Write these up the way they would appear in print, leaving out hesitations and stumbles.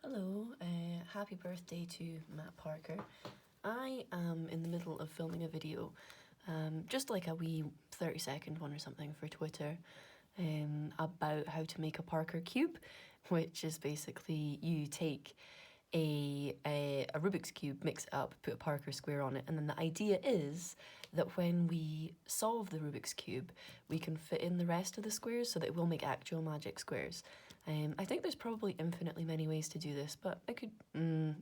Hello, happy birthday to Matt Parker. I am in the middle of filming a video, just like a wee 30-second one or something for Twitter, about how to make a Parker cube, which is basically you take a Rubik's Cube, mix it up, put a Parker square on it, and then the idea is that when we solve the Rubik's Cube, we can fit in the rest of the squares so that it will make actual magic squares. I think there's probably infinitely many ways to do this, but I could,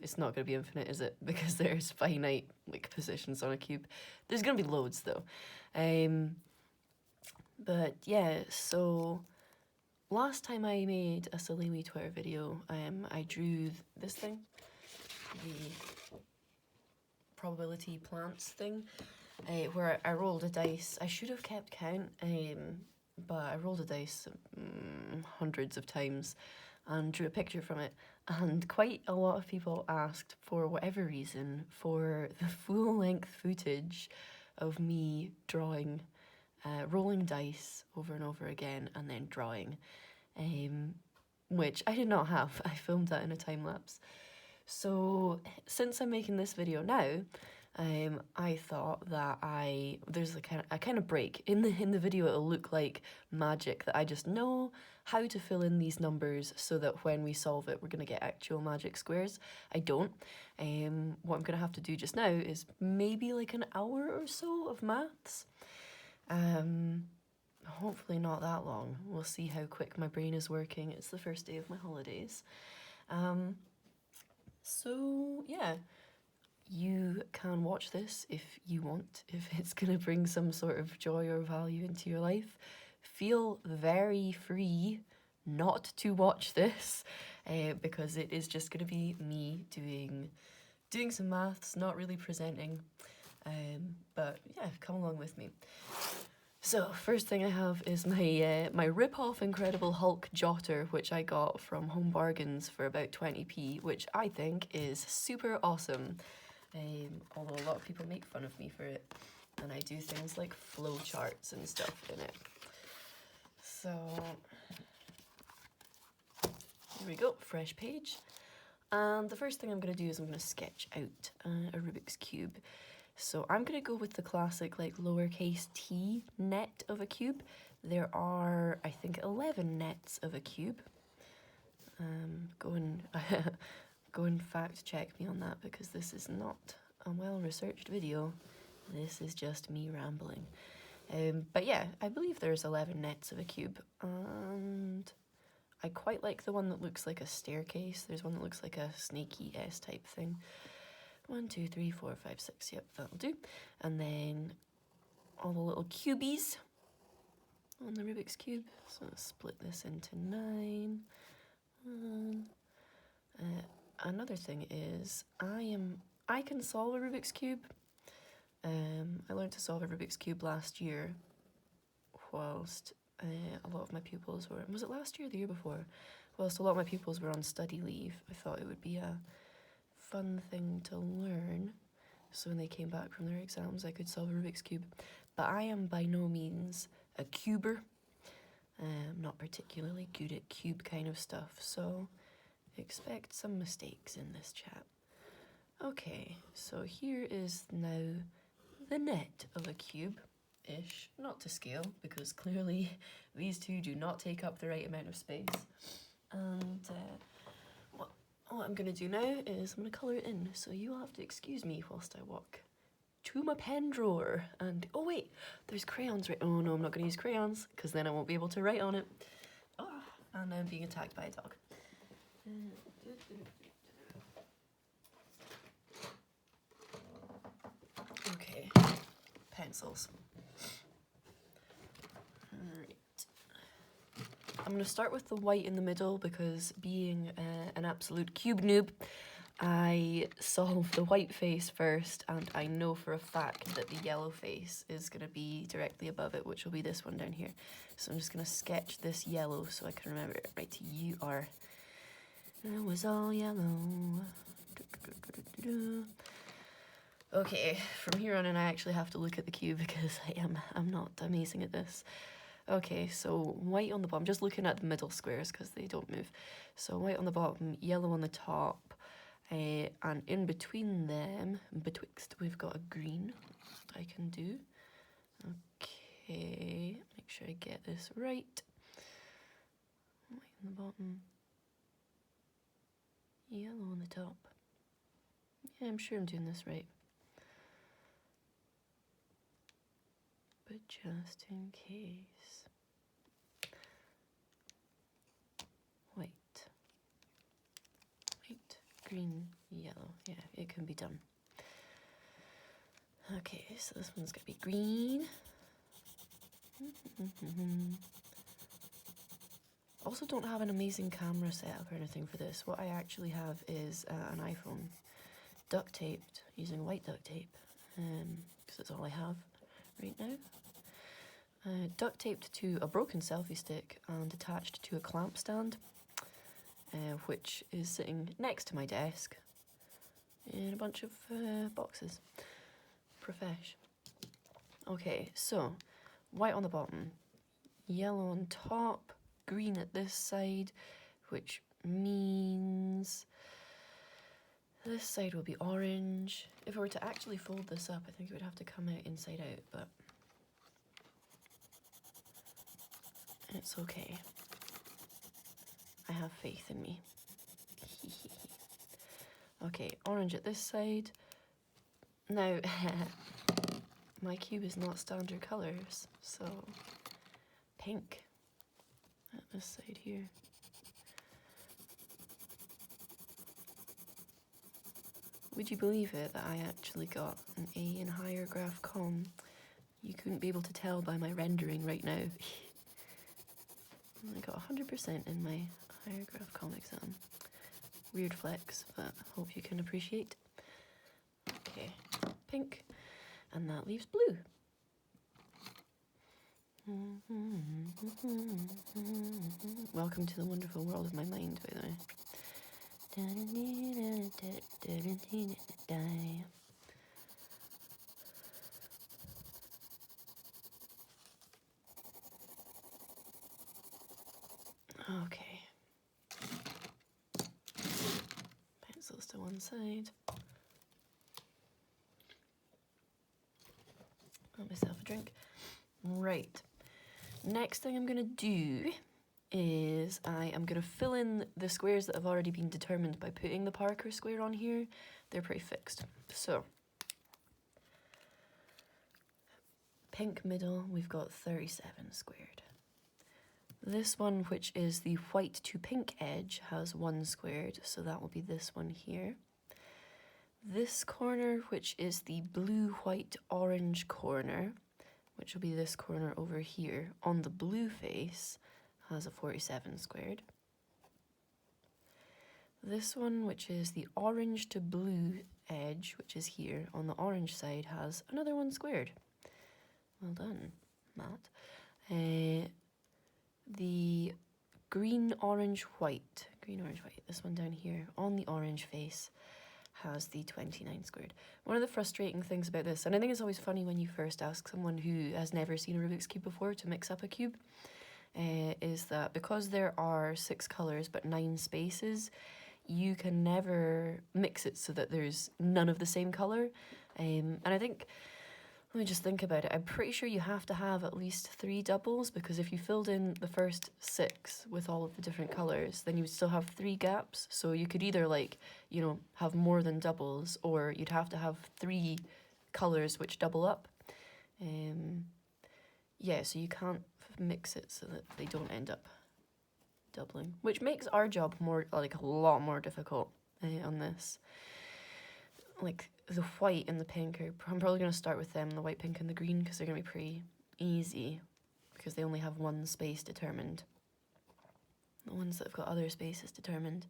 it's not going to be infinite, is it? Because there's finite, like, positions on a cube. There's going to be loads, though. But yeah, so last time I made a silly wee Twitter video, I drew this thing, the probability plants thing, where I rolled a dice. I should have kept count, but I rolled a dice hundreds of times and drew a picture from it, and quite a lot of people asked, for whatever reason, for the full-length footage of me drawing, rolling dice over and over again and then drawing, which I did not have. I filmed that in a time-lapse. So since I'm making this video now, I thought that there's a kind of break in the video. It'll look like magic, that I just know how to fill in these numbers so that when we solve it, we're gonna get actual magic squares. I don't. What I'm gonna have to do just now is maybe like an hour or so of maths. Hopefully not that long. We'll see how quick my brain is working. It's the first day of my holidays. So yeah. You can watch this if you want, if it's going to bring some sort of joy or value into your life. Feel very free not to watch this, because it is just going to be me doing some maths, not really presenting. But yeah, come along with me. So first thing I have is my rip-off Incredible Hulk jotter, which I got from Home Bargains for about 20p, which I think is super awesome. Although a lot of people make fun of me for it, and I do things like flow charts and stuff in it. So here we go, fresh page. And the first thing I'm going to do is I'm going to sketch out a Rubik's Cube. So I'm going to go with the classic, like, lowercase t net of a cube. There are, I think, 11 nets of a cube. Go and fact check me on that, because this is not a well-researched video. This is just me rambling. But yeah, I believe there's 11 nets of a cube, and I quite like the one that looks like a staircase. There's one that looks like a snaky S-type thing. 1, 2, 3, 4, 5, 6, yep, that'll do. And then all the little cubies on the Rubik's Cube. So I'll split this into 9. Another thing is, I can solve a Rubik's Cube. I learned to solve a Rubik's Cube last year, whilst a lot of my pupils were, was it last year or the year before? Whilst a lot of my pupils were on study leave, I thought it would be a fun thing to learn, so when they came back from their exams I could solve a Rubik's Cube. But I am by no means a cuber. I'm not particularly good at cube kind of stuff, so expect some mistakes in this chat. Okay, so here is now the net of a cube-ish, not to scale, because clearly these two do not take up the right amount of space. And what I'm going to do now is I'm going to colour it in, so you'll have to excuse me whilst I walk to my pen drawer. And, oh wait, there's crayons right, oh no, I'm not going to use crayons, because then I won't be able to write on it. Oh, and I'm being attacked by a dog. Okay, pencils. Right. I'm going to start with the white in the middle, because being an absolute cube noob, I solve the white face first, and I know for a fact that the yellow face is going to be directly above it, which will be this one down here. So I'm just going to sketch this yellow so I can remember it. Right, you are... It was all yellow. Okay, from here on in I actually have to look at the cube, because I'm not amazing at this. Okay, so white on the bottom, just looking at the middle squares because they don't move. So white on the bottom, yellow on the top, and in between them, betwixt, we've got a green that I can do. Okay, make sure I get this right. White on the bottom, yellow on the top. Yeah, I'm sure I'm doing this right. But just in case. White, green, yellow. Yeah, it can be done. Okay, so this one's gonna be green. Also don't have an amazing camera setup or anything for this. What I actually have is an iPhone duct taped using white duct tape, because that's all I have right now. Duct taped to a broken selfie stick and attached to a clamp stand, which is sitting next to my desk in a bunch of boxes. Profesh. Okay, so white on the bottom, yellow on top, green at this side, which means this side will be orange. If I were to actually fold this up, I think it would have to come out inside out, but it's okay. I have faith in me. Okay, orange at this side. Now, my cube is not standard colours, so pink at this side here. Would you believe it that I actually got an A in higher graph comm? You couldn't be able to tell by my rendering right now. I got 100% in my higher graph comm exam. Weird flex, but I hope you can appreciate. Okay, pink, and that leaves blue. Welcome to the wonderful world of my mind, by the way. Okay. Pencils to one side. Got myself a drink. Right. Next thing I'm going to do is I am going to fill in the squares that have already been determined by putting the Parker square on here. They're pretty fixed. So, pink middle, we've got 37 squared. This one, which is the white to pink edge, has 1 squared, so that will be this one here. This corner, which is the blue, white, orange corner, which will be this corner over here, on the blue face, has a 47 squared. This one, which is the orange to blue edge, which is here, on the orange side, has another 1 squared. Well done, Matt. The green, orange, white, this one down here, on the orange face, has the 29 squared. One of the frustrating things about this, and I think it's always funny when you first ask someone who has never seen a Rubik's Cube before to mix up a cube, is that because there are 6 colours but 9 spaces, you can never mix it so that there's none of the same colour. And I think, let me just think about it, I'm pretty sure you have to have at least 3 doubles, because if you filled in the first 6 with all of the different colours, then you would still have 3 gaps. So you could either, like, you know, have more than doubles, or you'd have to have 3 colours which double up. Yeah, so you can't mix it so that they don't end up doubling, which makes our job more, like, a lot more difficult on this. Like, the white and the pink I'm probably going to start with them, the white, pink, and the green, because they're going to be pretty easy, because they only have 1 space determined. The ones that have got other spaces determined,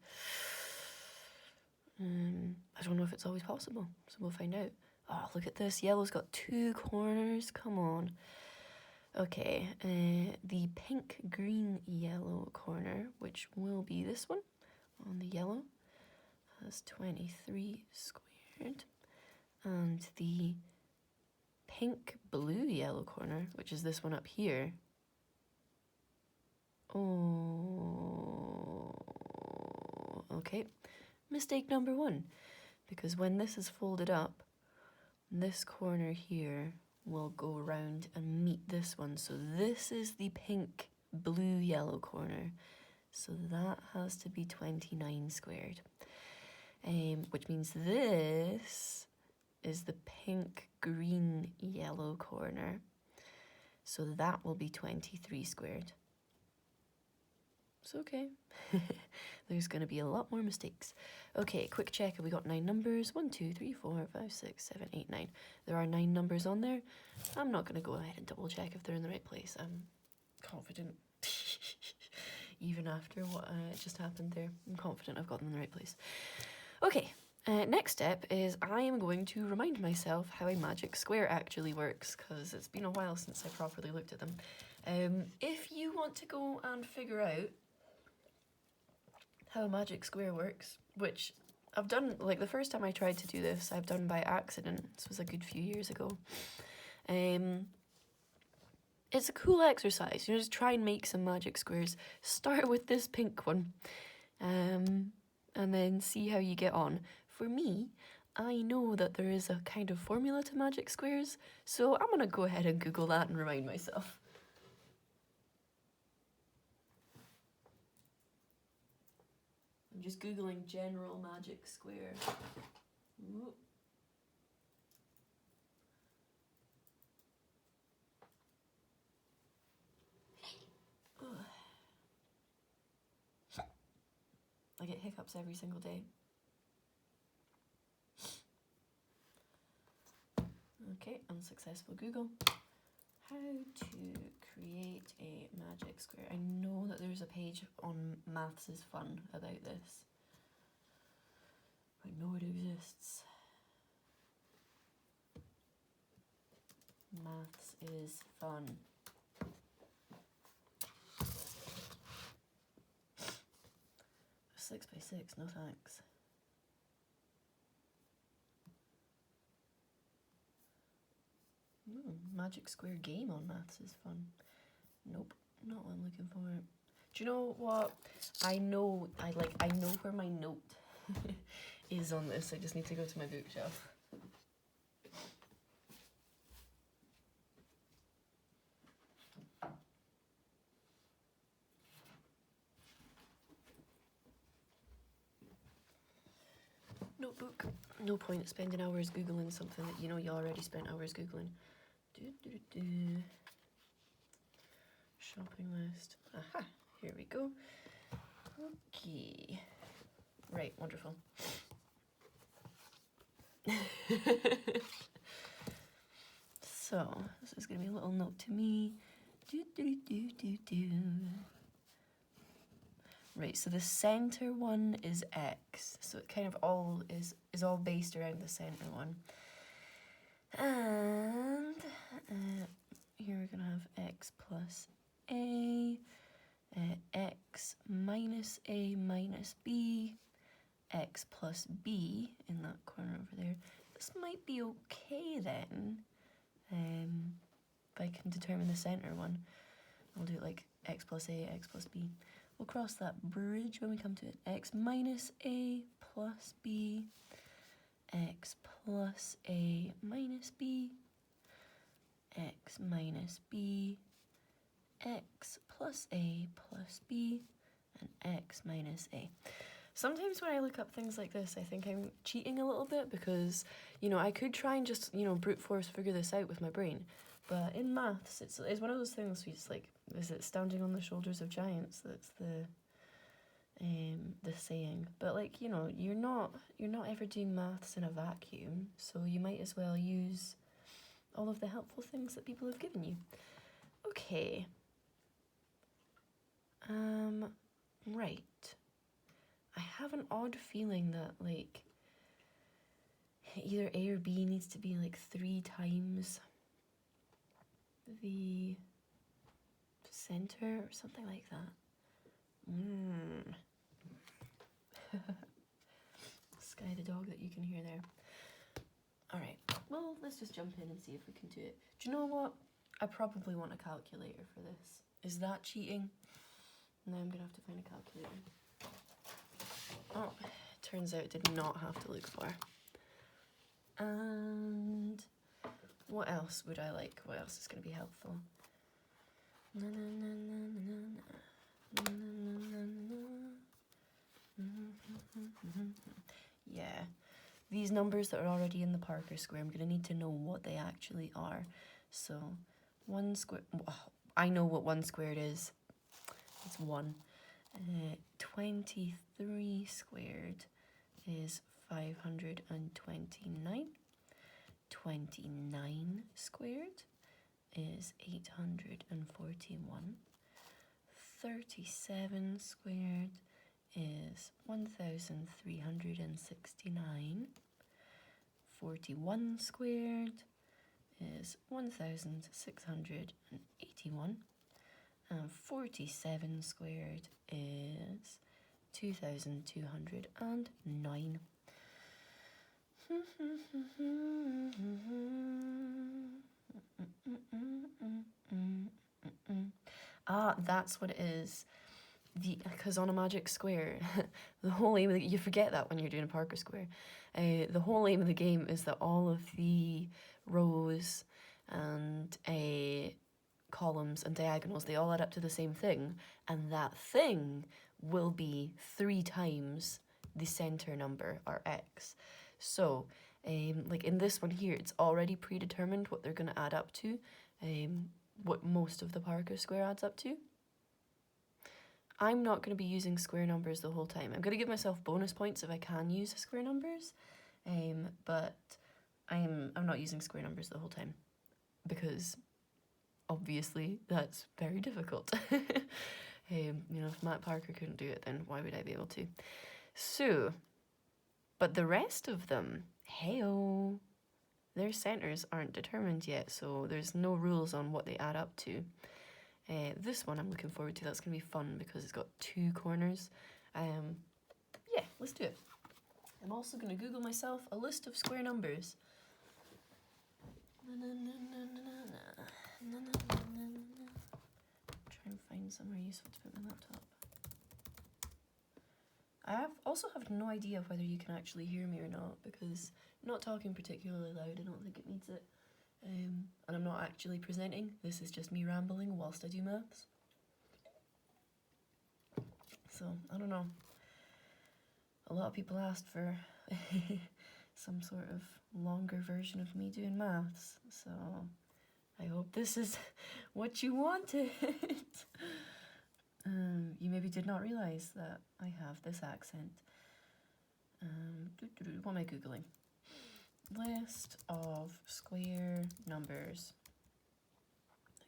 I don't know if it's always possible, so we'll find out. Oh, look at this, yellow's got 2 corners, come on. Okay, the pink, green, yellow corner, which will be this one on the yellow, has 23 squared. And the pink, blue, yellow corner, which is this one up here, Oh, okay. Mistake number 1, because when this is folded up, this corner here will go around and meet this one. So this is the pink, blue, yellow corner. So that has to be 29 squared. Which means this is the pink, green, yellow corner. So that will be 23 squared. It's okay. There's going to be a lot more mistakes. Okay, quick check. Have we got 9 numbers? 1, 2, 3, 4, 5, 6, 7, 8, 9. There are 9 numbers on there. I'm not going to go ahead and double check if they're in the right place. I'm confident. Even after what just happened there, I'm confident I've got them in the right place. Okay, next step is I am going to remind myself how a magic square actually works, because it's been a while since I properly looked at them. If you want to go and figure out how a magic square works, which I've done, like the first time I tried to do this, I've done by accident. This was a good few years ago. It's a cool exercise. You know, just try and make some magic squares. Start with this pink one, and then see how you get on. For me, I know that there is a kind of formula to magic squares, so I'm gonna go ahead and Google that and remind myself. I'm just Googling general magic square. Ooh. I get hiccups every single day. Okay, unsuccessful Google. How to create a magic square. I know that there's a page on Maths is Fun about this. I know it exists. Maths is Fun. 6 by 6, no thanks. Magic square game on Maths is Fun. Nope, not what I'm looking for. Do you know what? I know where my note is on this. I just need to go to my bookshelf. Notebook. No point spending hours Googling something that you know you already spent hours Googling. Shopping list. Aha, here we go. Okay. Right, wonderful. So, this is going to be a little note to me. Right, so the center one is X. So it kind of all is all based around the center one. And here we're going to have X plus A, X minus A minus B, X plus B in that corner over there. This might be okay then, if I can determine the center one. I'll do it like X plus A, X plus B. We'll cross that bridge when we come to it. X minus A plus B, X plus A minus B, X minus B, X plus A plus B, and X minus A. Sometimes when I look up things like this, I think I'm cheating a little bit because, you know, I could try and just, you know, brute force figure this out with my brain. But in maths, it's one of those things where it's like, is it standing on the shoulders of giants? That's the saying. But like, you know, you're not ever doing maths in a vacuum, so you might as well use all of the helpful things that people have given you. Okay. Right. I have an odd feeling that like either A or B needs to be like 3 times the center or something like that. Sky the dog that you can hear there. Alright, well, let's just jump in and see if we can do it. Do you know what? I probably want a calculator for this. Is that cheating? Now I'm gonna have to find a calculator. Oh, turns out I did not have to look far. And what else would I like? What else is gonna be helpful? Yeah, these numbers that are already in the Parker square, I'm gonna need to know what they actually are. So 1 square, I know what 1 squared is. It's 1. 23 squared is 529. 29 squared is 841. 37 squared is 1369. 41 squared is 1681. And 47 squared is 2209. Ah, that's what it is. Because on a magic square, the whole aim of you forget that when you're doing a Parker square. The whole aim of the game is that all of the rows and columns and diagonals, they all add up to the same thing, and that thing will be 3 times the center number, or x. So, like in this one here, it's already predetermined what they're going to add up to, what most of the Parker square adds up to. I'm not going to be using square numbers the whole time. I'm going to give myself bonus points if I can use square numbers, but I'm not using square numbers the whole time, because obviously that's very difficult. You know, if Matt Parker couldn't do it, then why would I be able to? So, but the rest of them, hey-oh, their centers aren't determined yet, so there's no rules on what they add up to. This one I'm looking forward to. That's going to be fun because it's got 2 corners. Yeah, let's do it. I'm also going to Google myself a list of square numbers. Try and find somewhere useful to put my laptop. I also have no idea whether you can actually hear me or not, because I'm not talking particularly loud. I don't think it needs it. And I'm not actually presenting. This is just me rambling whilst I do maths. So, I don't know. A lot of people asked for some sort of longer version of me doing maths. So, I hope this is what you wanted. You maybe did not realise that I have this accent. What am I Googling? List of square numbers.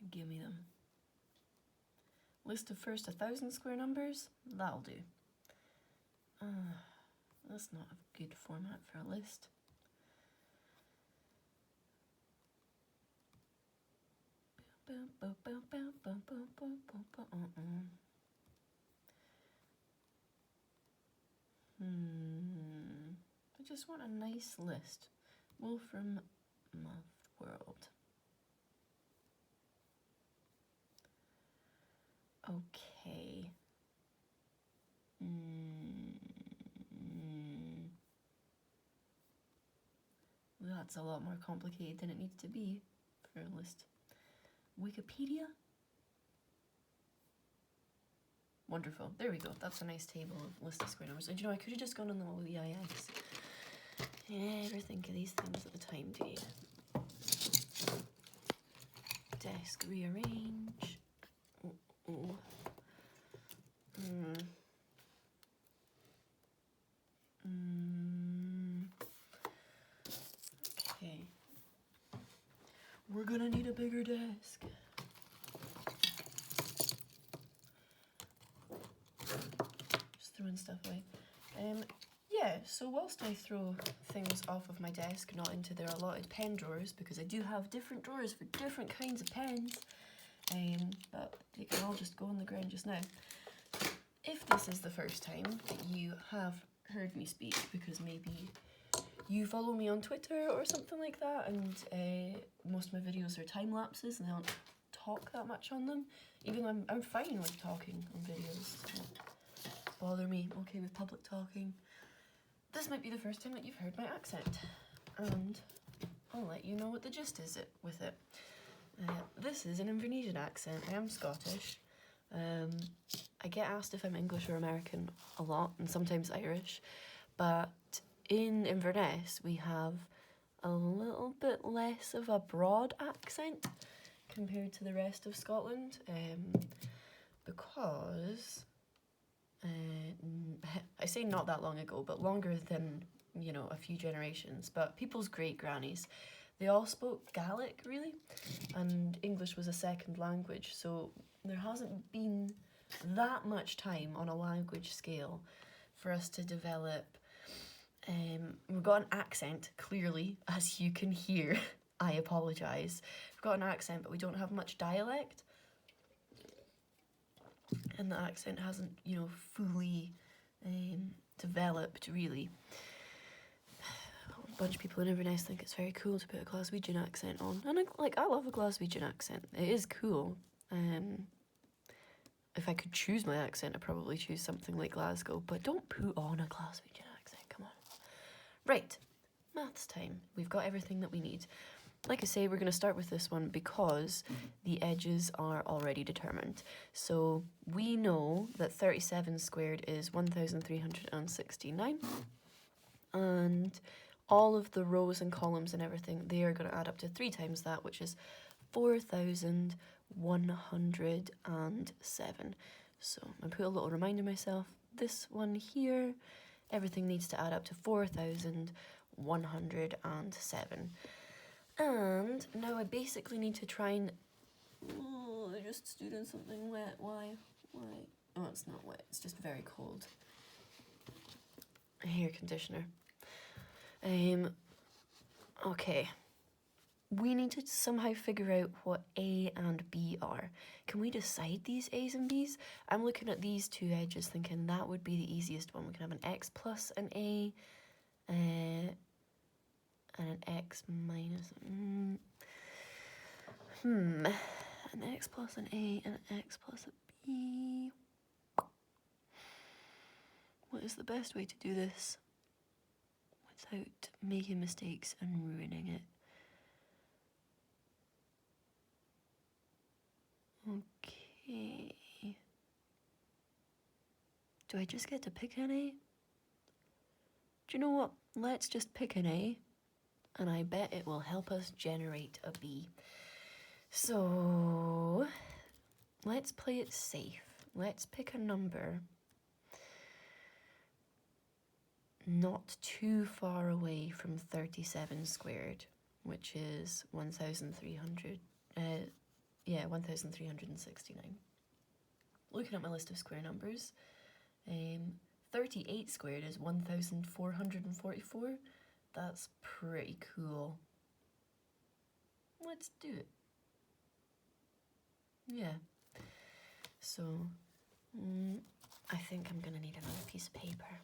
Give me them. List of first 1,000 square numbers? That'll do. That's not a good format for a list. I just want a nice list. Wolfram Math World. Okay. That's a lot more complicated than it needs to be for a list. Wikipedia? Wonderful. There we go. That's a nice table of list of square numbers. And you know, I could have just gone on the EIX. You never think of these things at the time, do you? Desk rearrange. Okay. We're gonna need a bigger desk. Just throwing stuff away. Yeah, so whilst I throw things off of my desk, not into their allotted pen drawers, because I do have different drawers for different kinds of pens, but they can all just go on the ground just now. If this is the first time that you have heard me speak, because maybe you follow me on Twitter or something like that, and most of my videos are time lapses and they don't talk that much on them, even though I'm fine with talking on videos. Doesn't bother me. I'm okay with public talking. This might be the first time that you've heard my accent, and I'll let you know what the gist is with it. This is an Invernessian accent. I am Scottish. I get asked if I'm English or American a lot, and sometimes Irish, but in Inverness we have a little bit less of a broad accent compared to the rest of Scotland, because I say not that long ago, but longer than, you know, a few generations, but people's great grannies, they all spoke Gaelic, really, and English was a second language, so there hasn't been that much time on a language scale for us to develop. We've got an accent, clearly, as you can hear. I apologise. We've got an accent, but we don't have much dialect. And the accent hasn't, you know, fully developed, really. A bunch of people in Inverness think it's very cool to put a Glaswegian accent on. And I love a Glaswegian accent. It is cool. If I could choose my accent, I'd probably choose something like Glasgow, but don't put on a Glaswegian accent, come on. Right, maths time. We've got everything that we need. Like I say, we're going to start with this one because the edges are already determined. So we know that 37 squared is 1,369, and all of the rows and columns and everything, they are going to add up to 3 times that, which is 4,107. So I put a little reminder myself, this one here, everything needs to add up to 4,107. And now I basically need to try and... Oh, I just stood in something wet. Why? Oh, it's not wet. It's just very cold. A hair conditioner. Okay. We need to somehow figure out what A and B are. Can we decide these A's and B's? I'm looking at these two edges thinking that would be the easiest one. We can have an X plus an A, and an X minus... An X plus an A and an X plus a B. What is the best way to do this without making mistakes and ruining it? Okay. Do I just get to pick an A? Do you know what? Let's just pick an A, and I bet it will help us generate a B. So, let's play it safe. Let's pick a number not too far away from 37 squared, which is 1,300. 1,369. Looking at my list of square numbers, 38 squared is 1,444. That's pretty cool. Let's do it. Yeah. So, I think I'm gonna need another piece of paper.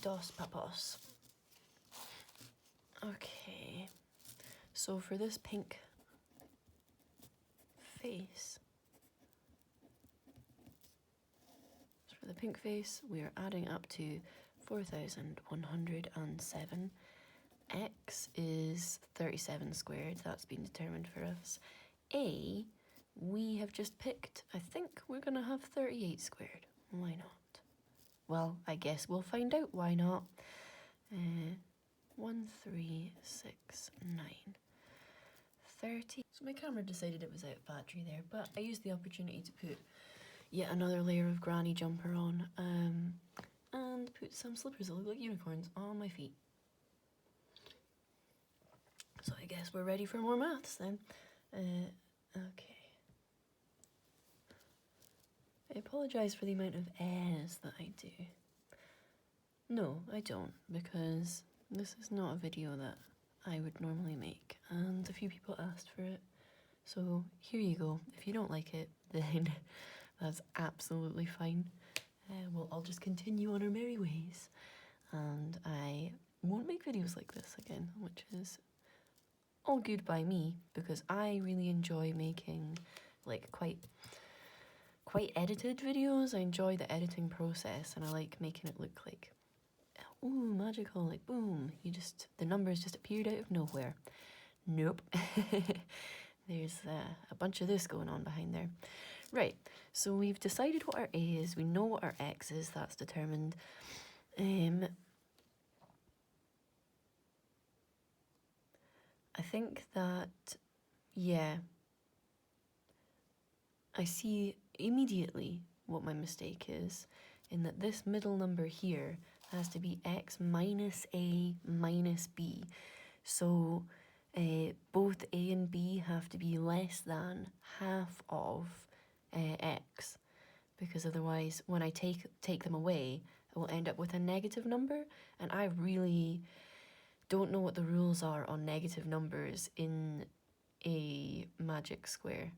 Dos papos. Okay. So for this pink face, we are adding up to 4,107. X is 37 squared, that's been determined for us. A, we have just picked, I think we're gonna have 38 squared. Why not? Well, I guess we'll find out why not. 1,369. 30. So my camera decided it was out of battery there, but I used the opportunity to put yet another layer of granny jumper on, and put some slippers that look like unicorns on my feet. So I guess we're ready for more maths then. Okay. I apologise for the amount of airs that I do. No, I don't, because this is not a video that I would normally make, and a few people asked for it. So here you go. If you don't like it, then that's absolutely fine. We'll all just continue on our merry ways. and I won't make videos like this again, which is all good by me, because I really enjoy making like quite edited videos. I enjoy the editing process, and I like making it look like, ooh, magical, like boom, the numbers just appeared out of nowhere. Nope. There's a bunch of this going on behind there. Right, so we've decided what our A is, we know what our X is, that's determined. I think that, yeah, I see immediately what my mistake is, in that this middle number here has to be X minus A minus B. So both A and B have to be less than half of X, because otherwise when I take them away, I will end up with a negative number, and I really don't know what the rules are on negative numbers in a magic square.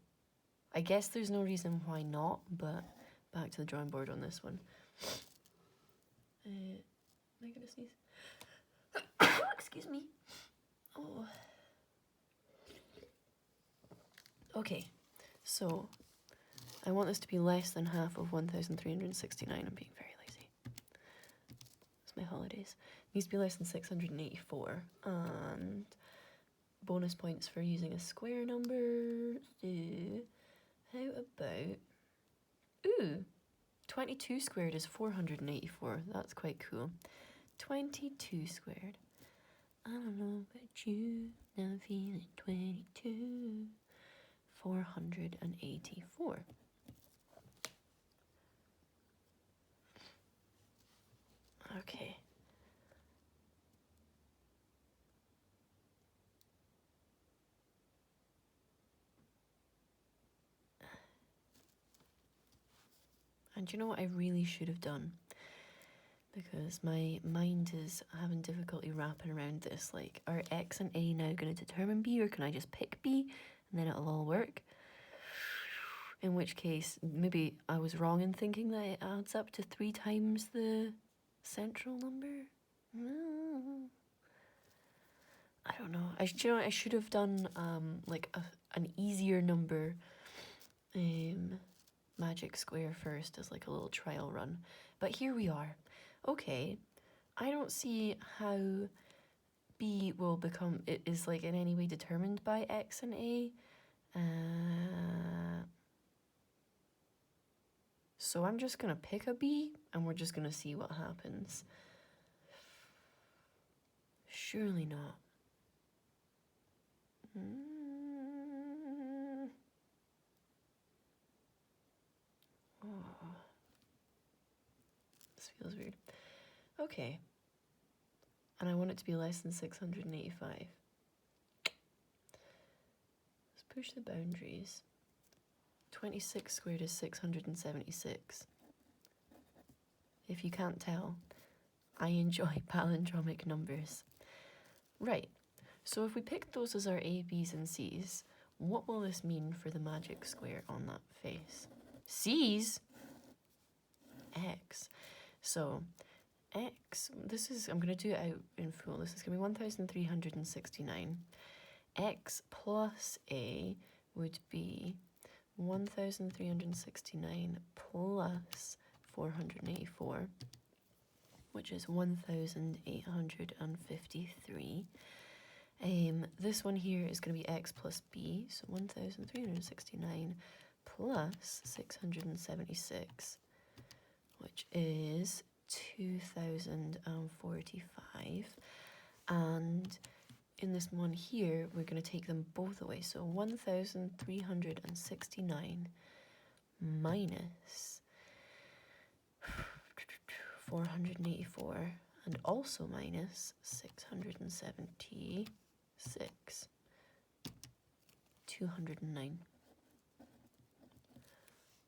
I guess there's no reason why not, but back to the drawing board on this one. Am I gonna sneeze? Excuse me. Oh. Okay, so I want this to be less than half of 1,369. I'm being very lazy. It's my holidays. It needs to be less than 684. And bonus points for using a square number. How about... Ooh! 22 squared is 484. That's quite cool. 22 squared. I don't know about you, now I'm feeling 22. 484. Okay. And you know what I really should have done? Because my mind is having difficulty wrapping around this. Like, are X and A now going to determine B, or can I just pick B and then it'll all work? In which case, maybe I was wrong in thinking that it adds up to 3 times the central number? I don't know. I should have done like an easier number magic square first as like a little trial run. But here we are. Okay, I don't see how B will become, it is like in any way determined by X and A. So I'm just gonna pick a B and we're just gonna see what happens. Surely not. Oh. This feels weird. Okay. And I want it to be less than 685. Let's push the boundaries. 26 squared is 676. If you can't tell, I enjoy palindromic numbers. Right, so if we pick those as our A, B's and C's, what will this mean for the magic square on that face? C's? X. So X, I'm going to do it out in full. This is going to be 1,369. X plus A would be 1,369 plus 484, which is 1,853. This one here is going to be X plus B, so 1,369 plus 676, which is 2,045. And in this one here, we're going to take them both away. So 1,369 minus 484, and also minus 676, 209.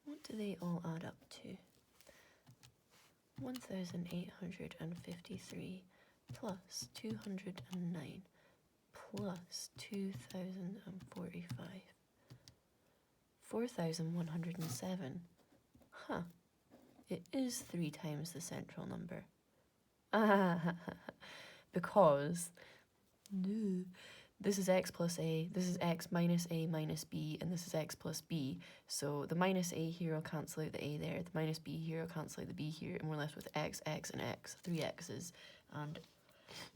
What do they all add up to? 1,853 plus 209 plus 2,045. 4,107. Huh. It is 3 times the central number. Because this is x plus a, this is x minus a minus b, and this is x plus b. So the minus a here will cancel out the a there, the minus b here will cancel out the b here, and we're left with x, x, and x, 3 x's, and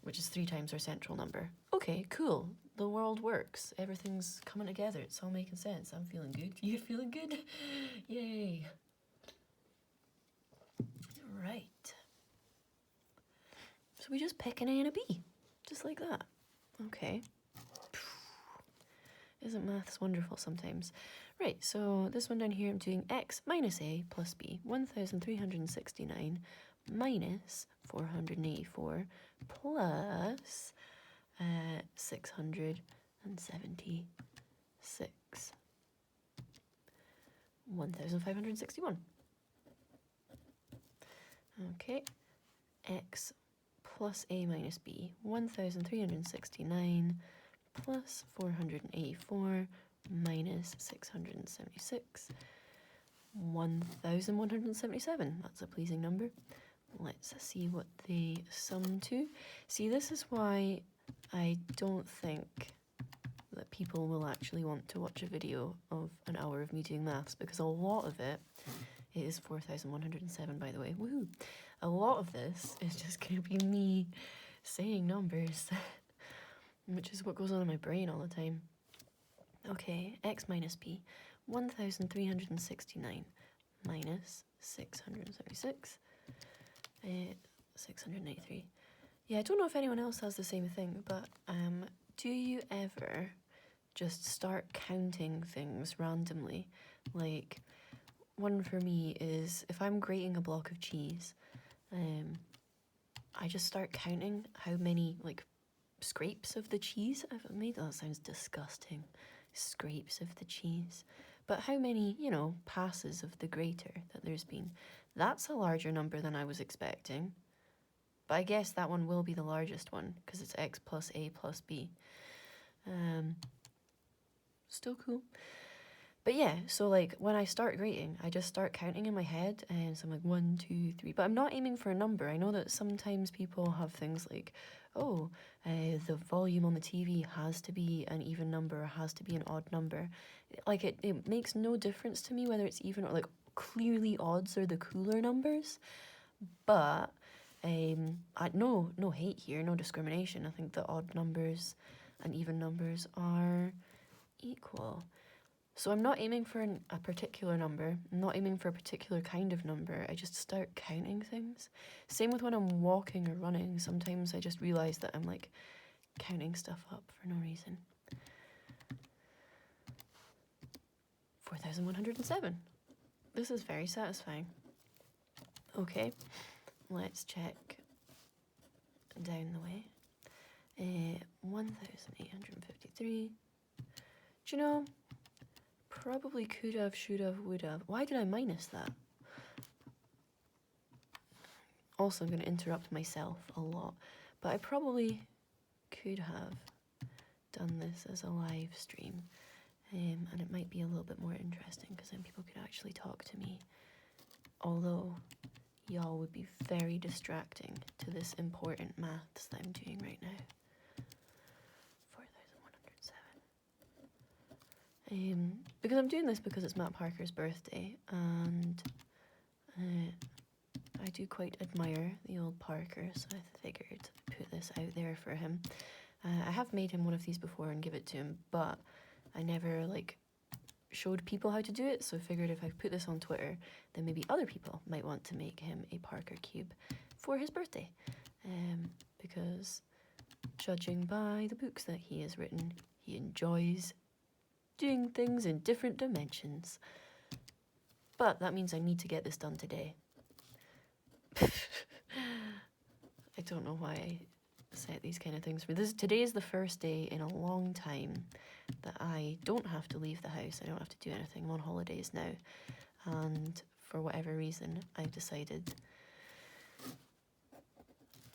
which is 3 times our central number. Okay, cool. The world works. Everything's coming together. It's all making sense. I'm feeling good. You feeling good? Yay. Right. So we just pick an A and a B. Just like that. Okay. Isn't maths wonderful sometimes? Right, so this one down here I'm doing x minus a plus b. 1,369 minus 484 plus 676. 1,561. Okay, x plus a minus b. 1,369 plus 484 minus 676. 1,177. That's a pleasing number. Let's see what they sum to. See, this is why I don't think that people will actually want to watch a video of an hour of me doing maths, because a lot of it is 4,107, by the way. Woohoo! A lot of this is just going to be me saying numbers, which is what goes on in my brain all the time. Okay, x minus b. 1,369 minus 676. 683. Yeah, I don't know if anyone else has the same thing, but do you ever just start counting things randomly? Like, one for me is if I'm grating a block of cheese, I just start counting how many like scrapes of the cheese I've made. That sounds disgusting. Scrapes of the cheese. But how many, you know, passes of the grater that there's been. That's a larger number than I was expecting. But I guess that one will be the largest one because it's x plus a plus b. Still cool. But yeah, so like when I start grating, I just start counting in my head, and so I'm like 1, 2, 3. But I'm not aiming for a number. I know that sometimes people have things like, oh, the volume on the TV has to be an even number or has to be an odd number. Like it makes no difference to me whether it's even or like clearly odds are the cooler numbers. But no hate here, no discrimination. I think the odd numbers and even numbers are equal. So I'm not aiming for a particular number. I'm not aiming for a particular kind of number. I just start counting things. Same with when I'm walking or running. Sometimes I just realize that I'm like counting stuff up for no reason. 4,107. This is very satisfying. Okay, let's check down the way. 1,853. Do you know? Probably could have, should have, would have. Why did I minus that? Also, I'm going to interrupt myself a lot, but I probably could have done this as a live stream, and it might be a little bit more interesting because then people could actually talk to me, although y'all would be very distracting to this important maths that I'm doing right now. 4,107. Because I'm doing this because it's Matt Parker's birthday, and I do quite admire the old Parker, so I figured I'd put this out there for him. I have made him one of these before and give it to him, but I never like showed people how to do it, so I figured if I put this on Twitter, then maybe other people might want to make him a Parker cube for his birthday, because judging by the books that he has written, he enjoys doing things in different dimensions. But that means I need to get this done today. I don't know why I set these kind of things for me. Today is the first day in a long time that I don't have to leave the house. I don't have to do anything. I'm on holidays now. And for whatever reason, I've decided,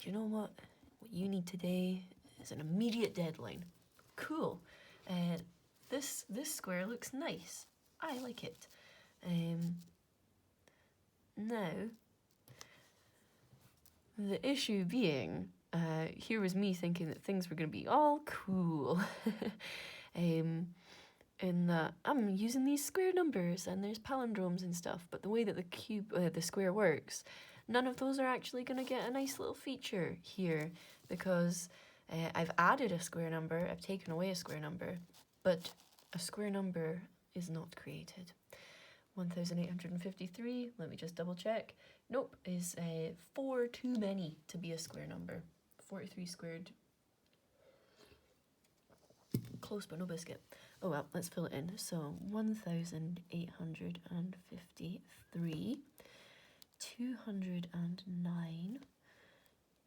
you know what? What you need today is an immediate deadline. Cool. This square looks nice. I like it. Now, The issue being, here was me thinking that things were going to be all cool. In that I'm using these square numbers and there's palindromes and stuff, but the way that the square works, none of those are actually going to get a nice little feature here, because I've added a square number, I've taken away a square number, but a square number is not created. 1853, let me just double check. Nope, is 4 too many to be a square number. 43 squared. Close but no biscuit. Oh well, let's fill it in. So 1853, 209,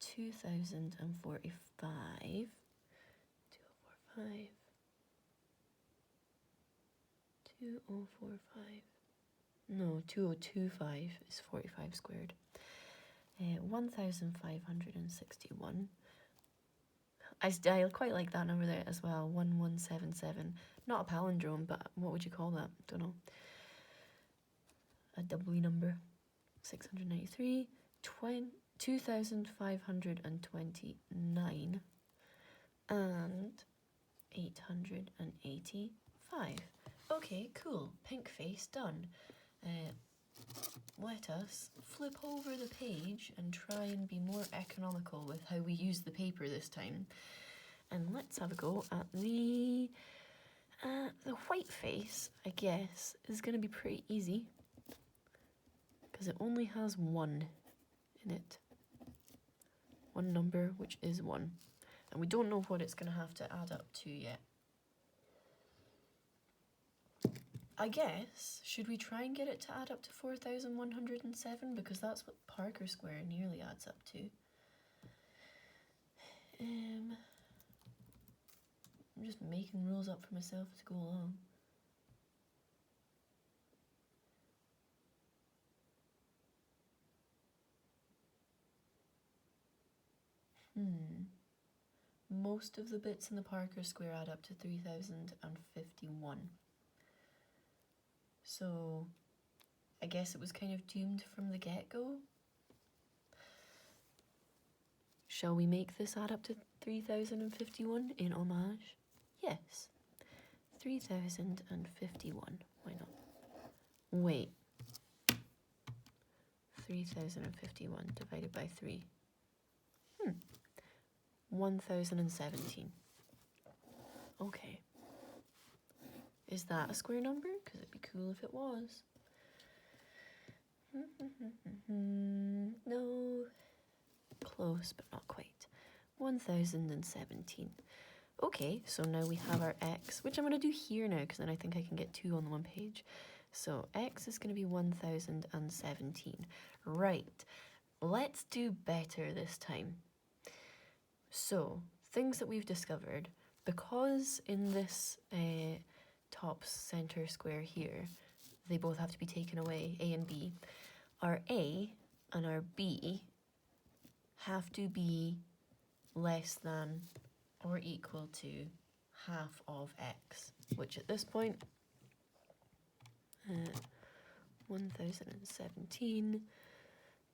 2045, 2045, 2045. No, 2025 is 45 squared. 1561. I quite like that number there as well, 1177. Not a palindrome, but what would you call that? Don't know. A doubly number. 693, 2529, and 885. Okay, cool. Pink face done. Let us flip over the page and try and be more economical with how we use the paper this time. And let's have a go at the white face, I guess, is going to be pretty easy, because it only has 1 in it. One number, which is 1. And we don't know what it's going to have to add up to yet. I guess, should we try and get it to add up to 4,107? Because that's what Parker Square nearly adds up to. I'm just making rules up for myself as I go along. Most of the bits in the Parker Square add up to 3,051. So, I guess it was kind of doomed from the get-go. Shall we make this add up to 3,051 in homage? Yes. 3,051. Why not? Wait. 3,051 divided by 3. 1,017. Okay. Is that a square number? Because it'd be cool if it was. No. Close, but not quite. 1,017. Okay, so now we have our x, which I'm going to do here now, because then I think I can get 2 on the one page. So x is going to be 1,017. Right. Let's do better this time. So, things that we've discovered, because in this top center square here, they both have to be taken away, A and B. Our A and our B have to be less than or equal to half of x, which at this point, 1,017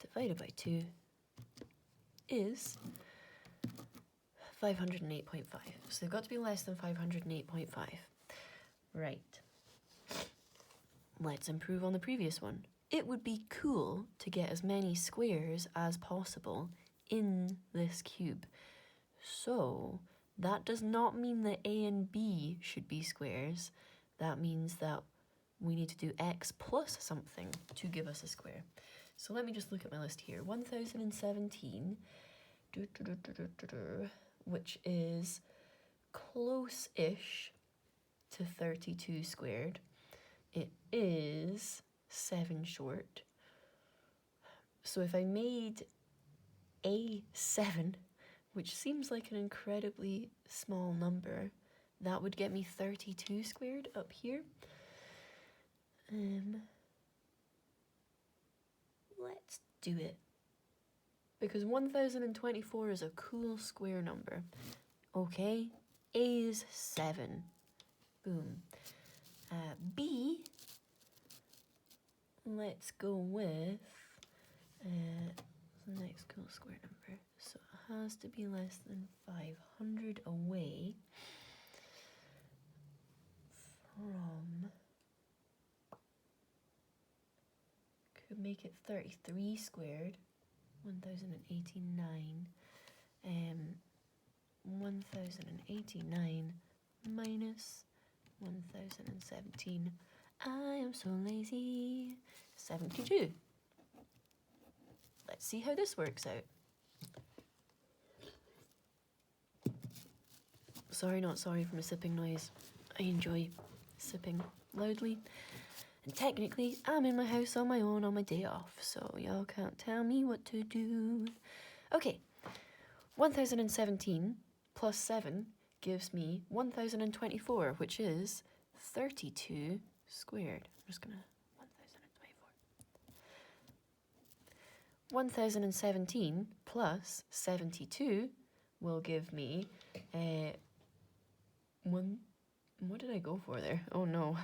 divided by 2 is 508.5. So they've got to be less than 508.5. Right. Let's improve on the previous one. It would be cool to get as many squares as possible in this cube. So that does not mean that A and B should be squares. That means that we need to do x plus something to give us a square. So let me just look at my list here. 1,017, which is close-ish to 32 squared. It is 7 short. So if I made a 7, which seems like an incredibly small number, that would get me 32 squared up here. Let's do it. Because 1,024 is a cool square number. Okay, A is 7. Boom. B, let's go with the next cool square number? So it has to be less than 500 away from, could make it 33 squared, 1089, 1089 minus 1017. I am so lazy. 72. Let's see how this works out. Sorry, not sorry for my sipping noise. I enjoy sipping loudly. And technically, I'm in my house on my own on my day off, so y'all can't tell me what to do. Okay, 1017 plus 7 gives me 1024, which is 32 squared. I'm just gonna 1024. 1017 plus 72 will give me what did I go for there? Oh no.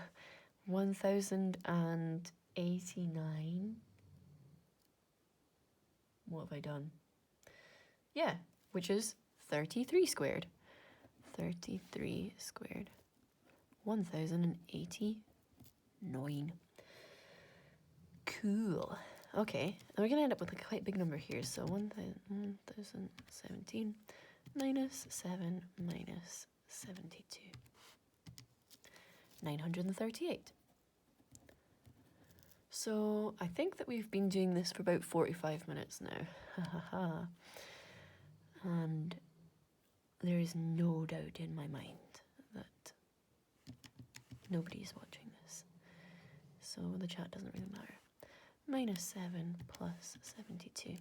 1089. What have I done? Yeah, which is 33 squared. 33 squared. 1089. Cool. Okay, and we're gonna end up with a quite big number here. So 1017 minus 7 minus 72. 938. So I think that we've been doing this for about 45 minutes now. And there is no doubt in my mind that nobody's watching this. So the chat doesn't really matter. Minus 7 plus 72.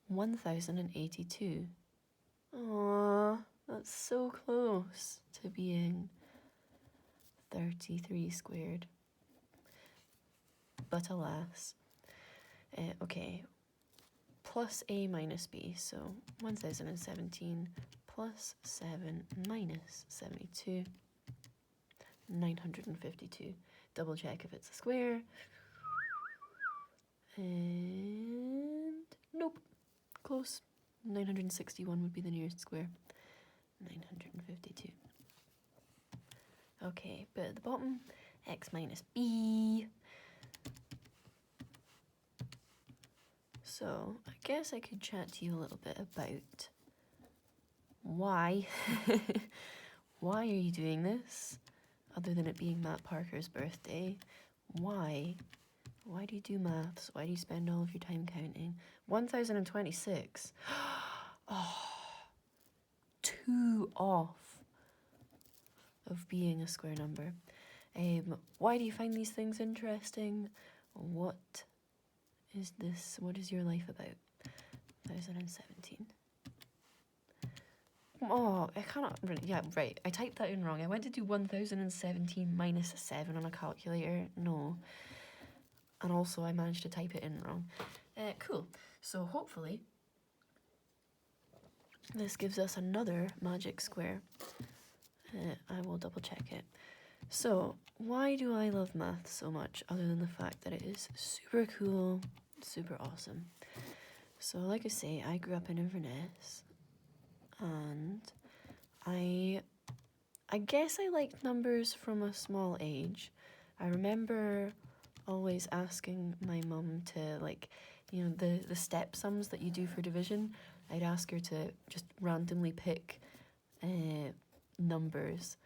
1082. Aww, that's so close to being 33 squared. But alas. Okay. Plus a minus b. So 1017 plus 7 minus 72. 952. Double check if it's a square. And nope. Close. 961 would be the nearest square. 952. Okay, but at the bottom, x minus b. So I guess I could chat to you a little bit about why. Why are you doing this? Other than it being Matt Parker's birthday. Why? Why do you do maths? Why do you spend all of your time counting? 1026. Oh, 2 off of being a square number. Why do you find these things interesting? What is this? What is your life about? 1017. Oh, I cannot really, yeah, right. I typed that in wrong. I went to do 1017 minus 7 on a calculator. No. And also I managed to type it in wrong. Cool. So hopefully this gives us another magic square. I will double check it. So why do I love math so much other than the fact that it is super cool, super awesome? So like I say, I grew up in Inverness and I guess I liked numbers from a small age. I remember always asking my mum to, like, you know, the step sums that you do for division. I'd ask her to just randomly pick numbers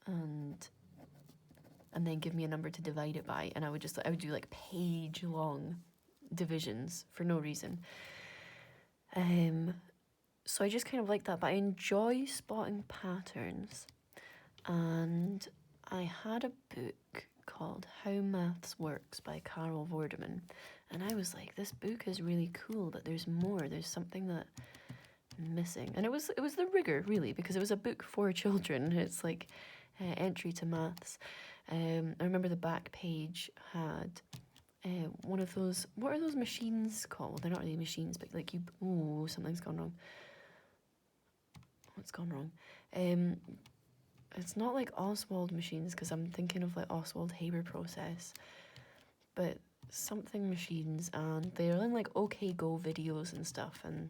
and then give me a number to divide it by, and I would do like page-long divisions for no reason. So I just kind of like that, but I enjoy spotting patterns. And I had a book called How Maths Works by Carol Vorderman, and I was like, this book is really cool, but there's more, there's something that I'm missing. And it was the rigor, really, because it was a book for children. It's like entry to maths. I remember the back page had one of those, what are those machines called? Well, they're not really machines, but like something's gone wrong. What's gone wrong? It's not like Oswald machines, because I'm thinking of like Oswald Haber process, but something machines, and they're in like OK Go videos and stuff, and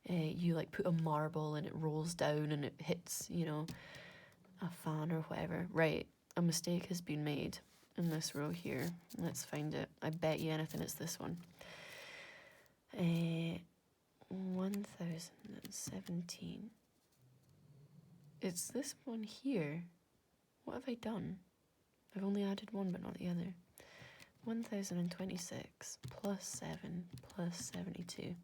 you like put a marble and it rolls down and it hits, you know, a fan or whatever. Right, a mistake has been made in this row here. Let's find it. I bet you anything it's this one. 1017. It's this one here. What have I done? I've only added one but not the other. 1026 plus 7 plus 72.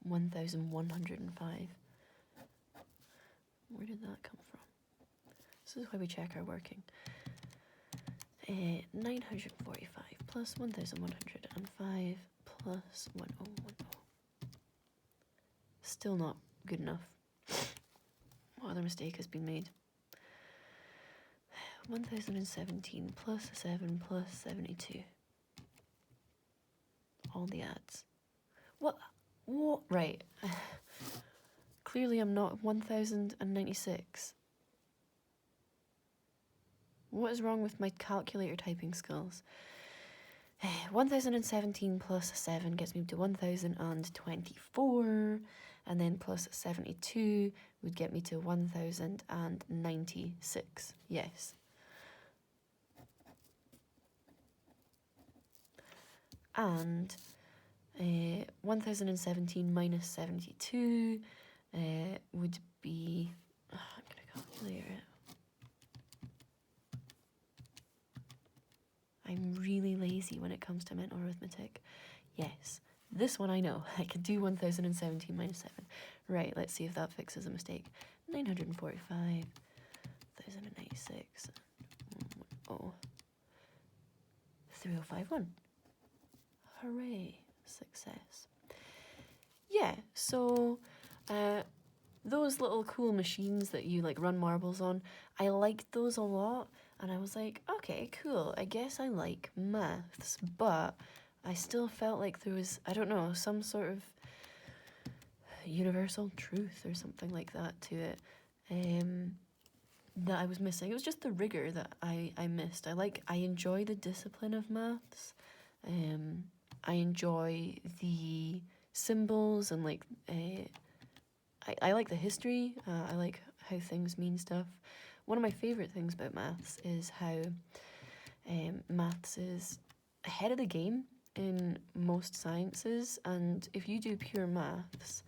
1105. Where did that come from? This is why we check our working. 945 plus 1105 plus 1010. Still not good enough. What other mistake has been made? 1017 plus 7 plus 72. All the adds. What? Right. Clearly I'm not 1096. What is wrong with my calculator typing skills? 1017 plus 7 gets me to 1024, and then plus 72 would get me to 1096. Yes. And 1017 minus 72 would be... I'm going to calculate it. I'm really lazy when it comes to mental arithmetic. Yes, this one I know. I can do 1017 minus 7. Right, let's see if that fixes a mistake. 945, 1096, 3051. Hooray, success. Yeah, so those little cool machines that you like run marbles on, I liked those a lot. And I was like, okay, cool, I guess I like maths, but I still felt like there was, I don't know, some sort of universal truth or something like that to it that I was missing. It was just the rigor that I missed. I enjoy the discipline of maths. I enjoy the symbols and like, I like the history. I like how things mean stuff. One of my favourite things about maths is how maths is ahead of the game in most sciences, and if you do pure maths,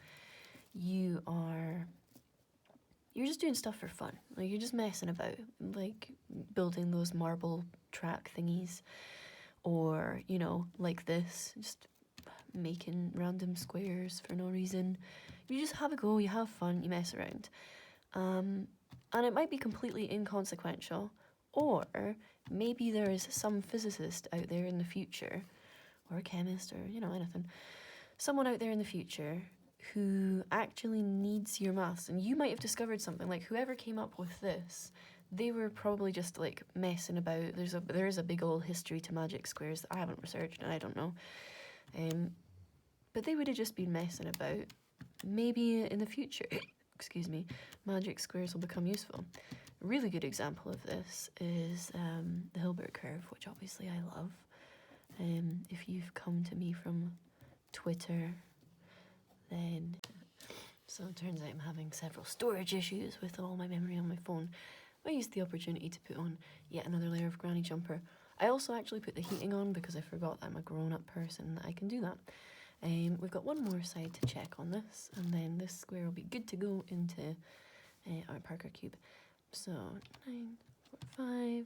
you're just doing stuff for fun. Like, you're just messing about, like building those marble track thingies, or, you know, like this, just making random squares for no reason. You just have a go, you have fun, you mess around. And it might be completely inconsequential, or maybe there is some physicist out there in the future, or a chemist, or, you know, anything. Someone out there in the future who actually needs your maths, and you might have discovered something. Like, whoever came up with this, they were probably just like messing about. There is a big old history to magic squares that I haven't researched and I don't know. But they would have just been messing about. Maybe in the future, excuse me, magic squares will become useful. A really good example of this is the Hilbert curve, which obviously I love. If you've come to me from Twitter, then... So it turns out I'm having several storage issues with all my memory on my phone. I used the opportunity to put on yet another layer of granny jumper. I also actually put the heating on because I forgot that I'm a grown-up person, that I can do that. We've got one more side to check on this, and then this square will be good to go into our Parker cube. So 9, 4, 5.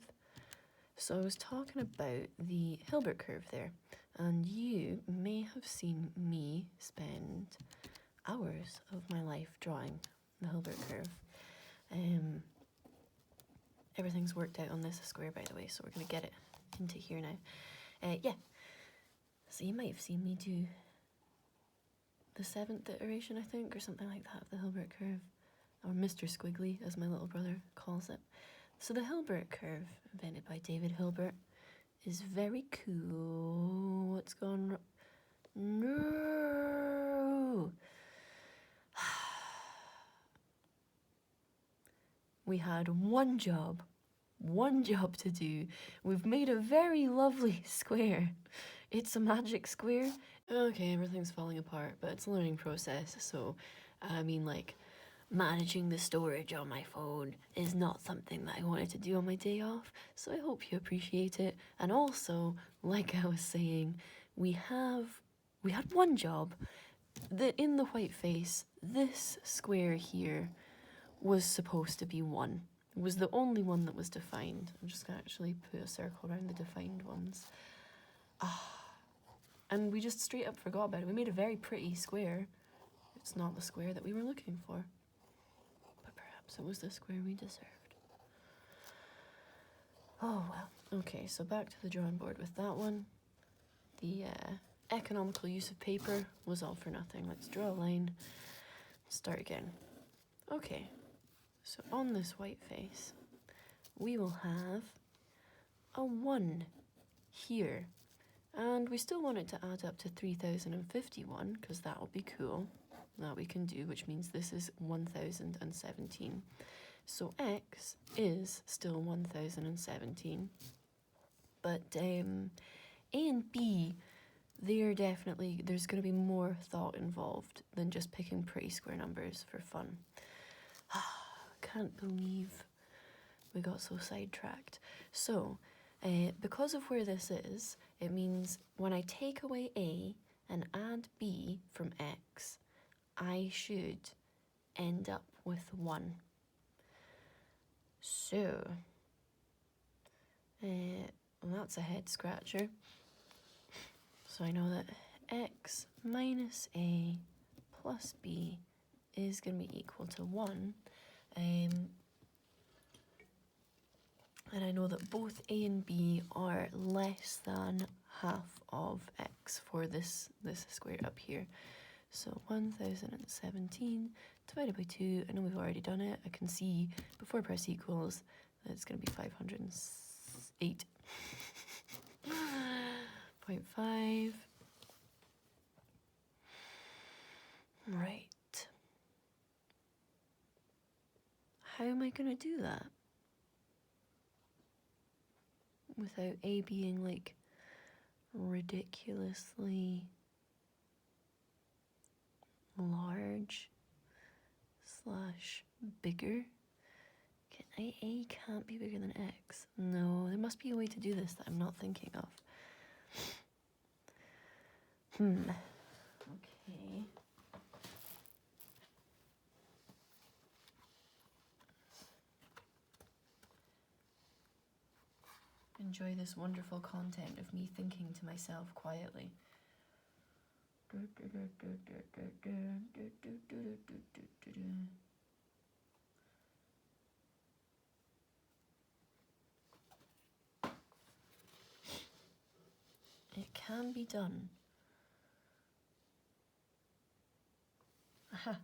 So I was talking about the Hilbert curve there, and you may have seen me spend hours of my life drawing the Hilbert curve. Everything's worked out on this square, by the way, so we're going to get it into here now. Yeah, so you might have seen me do the 7th iteration, I think, or something like that, of the Hilbert curve, or Mr. Squiggly, as my little brother calls it. So the Hilbert curve, invented by David Hilbert, is very cool. What's gone wrong? No! We had one job one job to do. We've made a very lovely square. It's a magic square. Okay, everything's falling apart, but it's a learning process, so I mean, like, managing the storage on my phone is not something that I wanted to do on my day off, so I hope you appreciate it. And also, like I was saying, we had one job that in the whiteface, this square here was supposed to be 1. It was the only one that was defined. I'm just gonna actually put a circle around the defined ones. And we just straight up forgot about it. We made a very pretty square. It's not the square that we were looking for. But perhaps it was the square we deserved. Oh well. Okay, so back to the drawing board with that one. The economical use of paper was all for nothing. Let's draw a line. Start again. Okay, so on this white face, we will have a 1 here. And we still want it to add up to 3051, because that will be cool. That we can do, which means this is 1017. So x is still 1017. But A and B, there's going to be more thought involved than just picking pretty square numbers for fun. Can't believe we got so sidetracked. So, because of where this is, it means when I take away A and add B from X, I should end up with 1. So, that's a head scratcher. So I know that X minus A plus B is going to be equal to 1. And I know that both A and B are less than half of X for this square up here. So 1017 divided by 2, I know we've already done it. I can see before I press equals that it's going to be 508. 0.5. Right. How am I going to do that? Without A being like ridiculously large / bigger. A can't be bigger than X. No, there must be a way to do this that I'm not thinking of. Okay. Enjoy this wonderful content of me thinking to myself quietly. It can be done. Aha.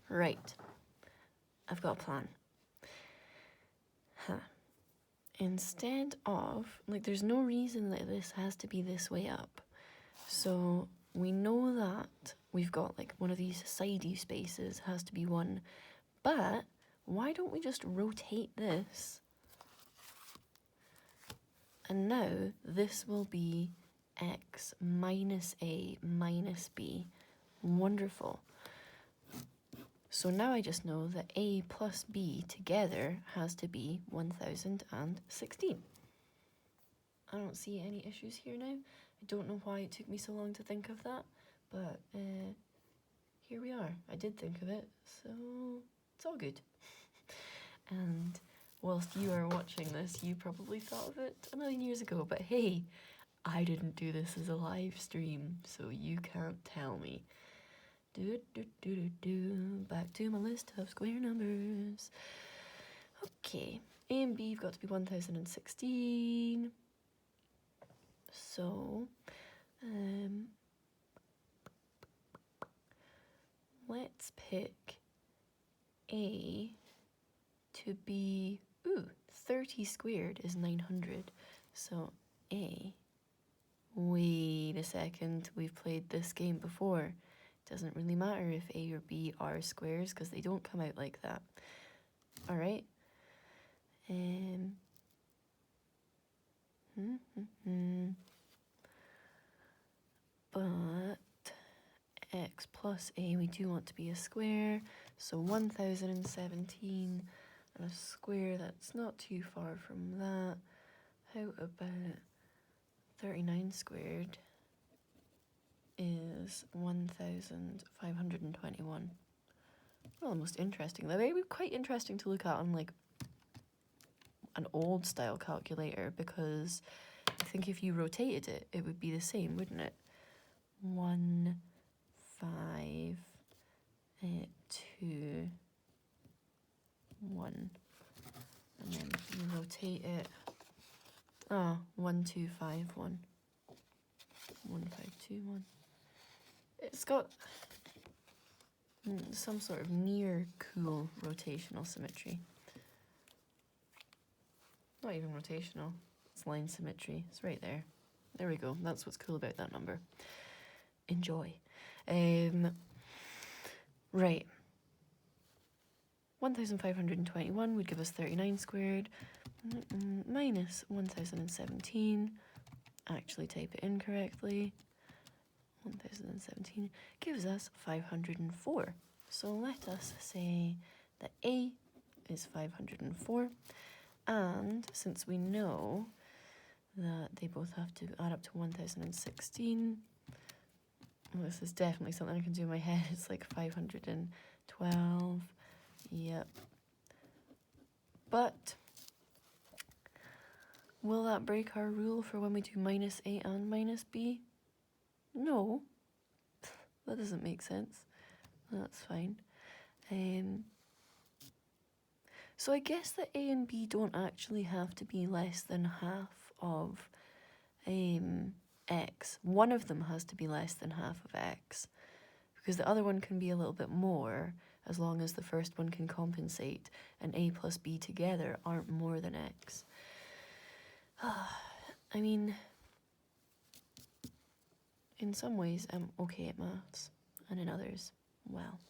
Right. I've got a plan. Instead of, like, there's no reason that this has to be this way up. So we know that we've got like one of these sidey spaces has to be 1. But why don't we just rotate this? And now this will be X minus A minus B. Wonderful. So now I just know that A plus B together has to be 1016. I don't see any issues here now. I don't know why it took me so long to think of that, but here we are. I did think of it, so it's all good. And whilst you are watching this, you probably thought of it a million years ago, but hey, I didn't do this as a live stream, so you can't tell me. Back to my list of square numbers. Okay, A and B have got to be 1016. So, let's pick A to be, 30 squared is 900. So A, wait a second, we've played this game before. Doesn't really matter if A or B are squares because they don't come out like that. All right. But x plus a, we do want to be a square, so 1017 and a square, that's not too far from that. How about 39 squared is 1521. Well, the most interesting. That would be quite interesting to look at on like an old style calculator, because I think if you rotated it, it would be the same, wouldn't it? 1, 5, 2, 1. And then you rotate it. 1, 2, 5, 1. 1, 5, 2, 1. It's got some sort of near cool rotational symmetry. Not even rotational, it's line symmetry. It's right there. There we go. That's what's cool about that number. Enjoy. Right. 1521 would give us 39 squared. Minus 1017. Actually type it incorrectly. 1017 gives us 504. So let us say that A is 504. And since we know that they both have to add up to 1016, well, this is definitely something I can do in my head. It's like 512. Yep. But will that break our rule for when we do minus A and minus B? No. That doesn't make sense. That's fine. So I guess that A and B don't actually have to be less than half of x. One of them has to be less than half of x, because the other one can be a little bit more as long as the first one can compensate, and A plus B together aren't more than x. I mean, in some ways I'm okay at maths, and in others, well.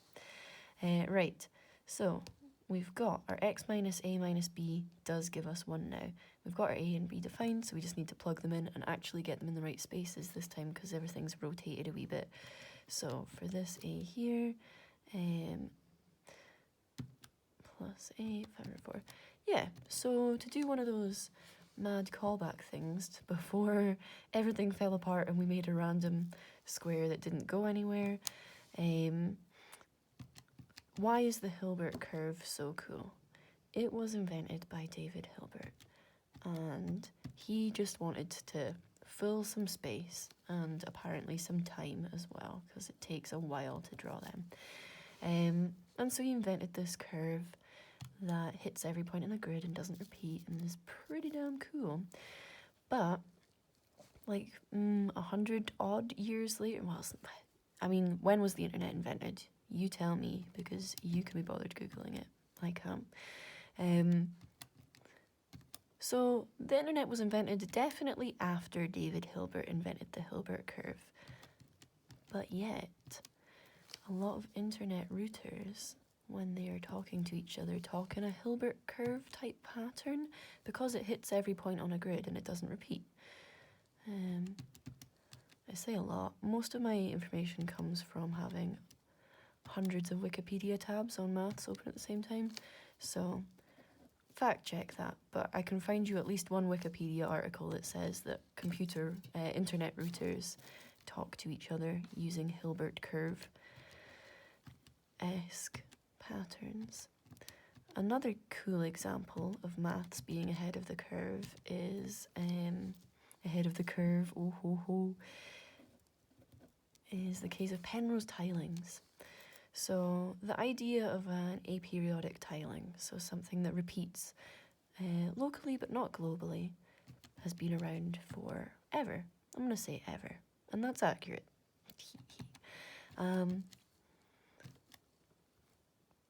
Right, so we've got our x minus A minus B does give us 1 now. We've got our A and B defined, so we just need to plug them in and actually get them in the right spaces this time, because everything's rotated a wee bit. So for this A here, plus A, 504. Yeah, so to do one of those mad callback things before everything fell apart and we made a random square that didn't go anywhere, why is the Hilbert curve so cool? It was invented by David Hilbert, and he just wanted to fill some space and apparently some time as well, because it takes a while to draw them. And so he invented this curve that hits every point in the grid and doesn't repeat and is pretty damn cool. But like 100 odd years later, well, I mean, when was the internet invented? You tell me, because you can be bothered Googling it. I can't. So the internet was invented definitely after David Hilbert invented the Hilbert curve. But yet, a lot of internet routers, when they are talking to each other, talk in a Hilbert curve type pattern, because it hits every point on a grid and it doesn't repeat. I say a lot. Most of my information comes from having hundreds of Wikipedia tabs on maths open at the same time, so fact check that, but I can find you at least one Wikipedia article that says that internet routers talk to each other using Hilbert curve-esque patterns. Another cool example of maths being ahead of the curve is is the case of Penrose tilings. So the idea of an aperiodic tiling, so something that repeats locally but not globally, has been around forever. I'm going to say ever, and that's accurate.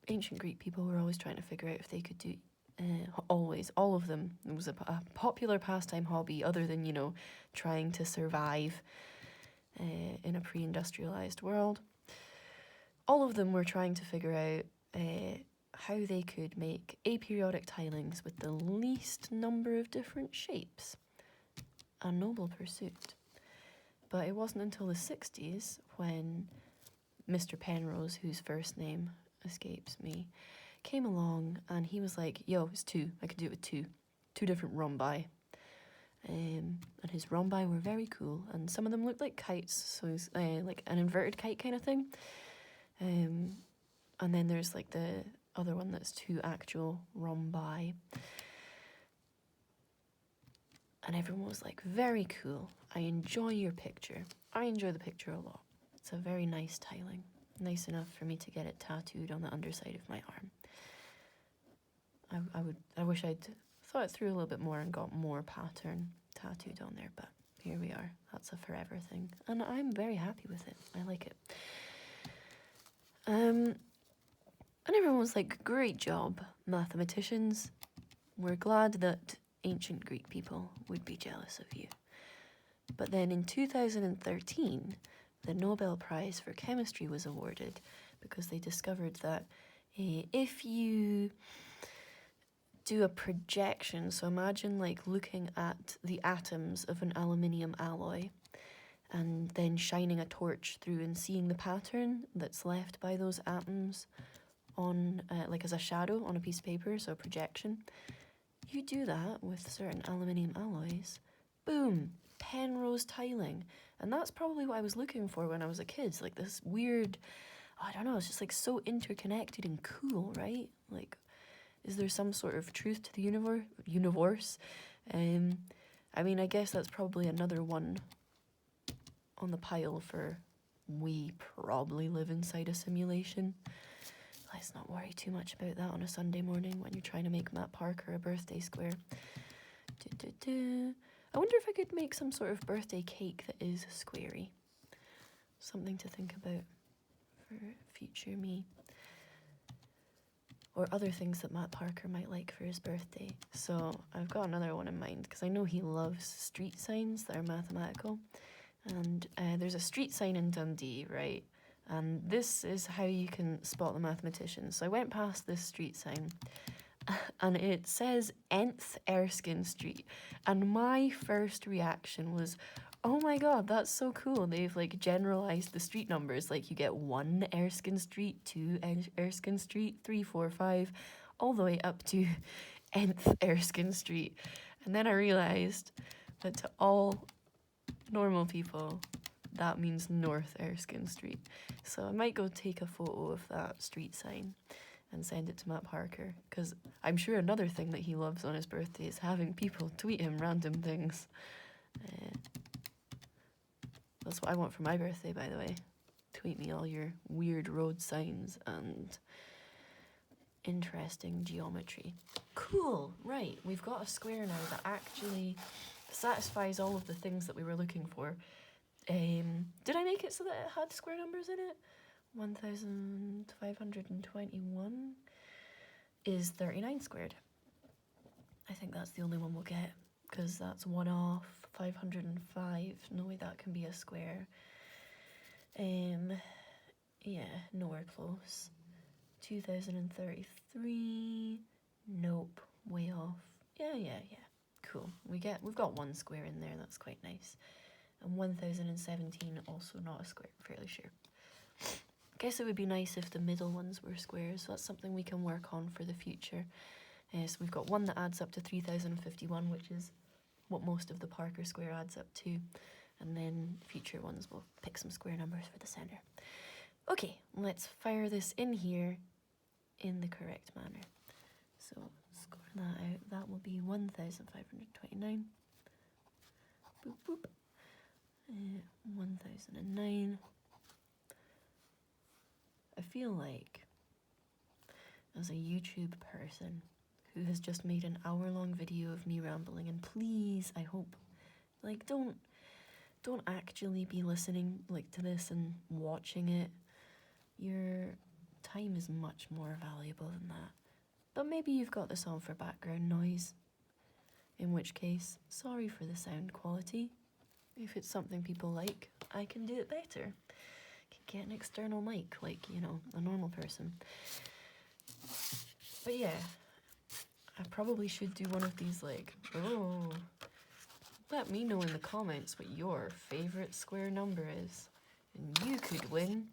Ancient Greek people were always trying to figure out if they could do, all of them. It was a popular pastime hobby other than, trying to survive in a pre-industrialized world. All of them were trying to figure out how they could make aperiodic tilings with the least number of different shapes. A noble pursuit. But it wasn't until the 60s when Mr. Penrose, whose first name escapes me, came along and he was like, yo, it's two. I can do it with two. Two different rhombi. And his rhombi were very cool. And some of them looked like kites. So it was like an inverted kite kind of thing. And then there's like the other one that's two actual rhombi. And everyone was like, very cool. I enjoy your picture. I enjoy the picture a lot. It's a very nice tiling. Nice enough for me to get it tattooed on the underside of my arm. I wish I'd thought it through a little bit more and got more pattern tattooed on there, but here we are. That's a forever thing. And I'm very happy with it. I like it. And everyone was like, great job, mathematicians. We're glad that ancient Greek people would be jealous of you. But then in 2013, the Nobel Prize for Chemistry was awarded because they discovered that if you do a projection, so imagine like looking at the atoms of an aluminium alloy and then shining a torch through and seeing the pattern that's left by those atoms on like as a shadow on a piece of paper, so a projection. You do that with certain aluminium alloys, boom, Penrose tiling. And that's probably what I was looking for when I was a kid, like this weird, I don't know, it's just like so interconnected and cool, right? Like, is there some sort of truth to the universe? I mean, I guess that's probably another one on the pile for we probably live inside a simulation. Let's not worry too much about that on a Sunday morning when you're trying to make Matt Parker a birthday square. I wonder if I could make some sort of birthday cake that is squarey. Something to think about for future me. Or other things that Matt Parker might like for his birthday. So I've got another one in mind because I know he loves street signs that are mathematical. And there's a street sign in Dundee, right? And this is how you can spot the mathematicians. So I went past this street sign and it says Nth Erskine Street. And my first reaction was, oh my god, that's so cool. They've like generalized the street numbers. Like you get 1 Erskine Street, 2 Erskine Street, 3, 4, 5, all the way up to Nth Erskine Street. And then I realized that to all normal people, that means North Erskine Street. So I might go take a photo of that street sign and send it to Matt Parker, because I'm sure another thing that he loves on his birthday is having people tweet him random things. That's what I want for my birthday, by the way. Tweet me all your weird road signs and interesting geometry. Cool, right, we've got a square now that actually satisfies all of the things that we were looking for. Did I make it so that it had square numbers in it? 1,521 is 39 squared. I think that's the only one we'll get, because that's 1 off 505. No way that can be a square. Yeah, nowhere close. 2033. Nope, way off. Yeah. Cool. We've got 1 square in there. That's quite nice. And 1017 also not a square. I'm fairly sure. Guess it would be nice if the middle ones were squares. So that's something we can work on for the future. So we've got one that adds up to 3051, which is what most of the Parker square adds up to. And then future ones will pick some square numbers for the center. Okay, let's fire this in here in the correct manner. So score that out. That will be 1529. Boop, boop. 1009. I feel like, as a YouTube person who has just made an hour-long video of me rambling, and please, I hope, like, don't actually be listening, like, to this and watching it. Your time is much more valuable than that. But maybe you've got this on for background noise, in which case, sorry for the sound quality. If it's something people like, I can do it better. I can get an external mic, like, you know, a normal person. But yeah, I probably should do one of these like, oh, let me know in the comments what your favourite square number is. And you could win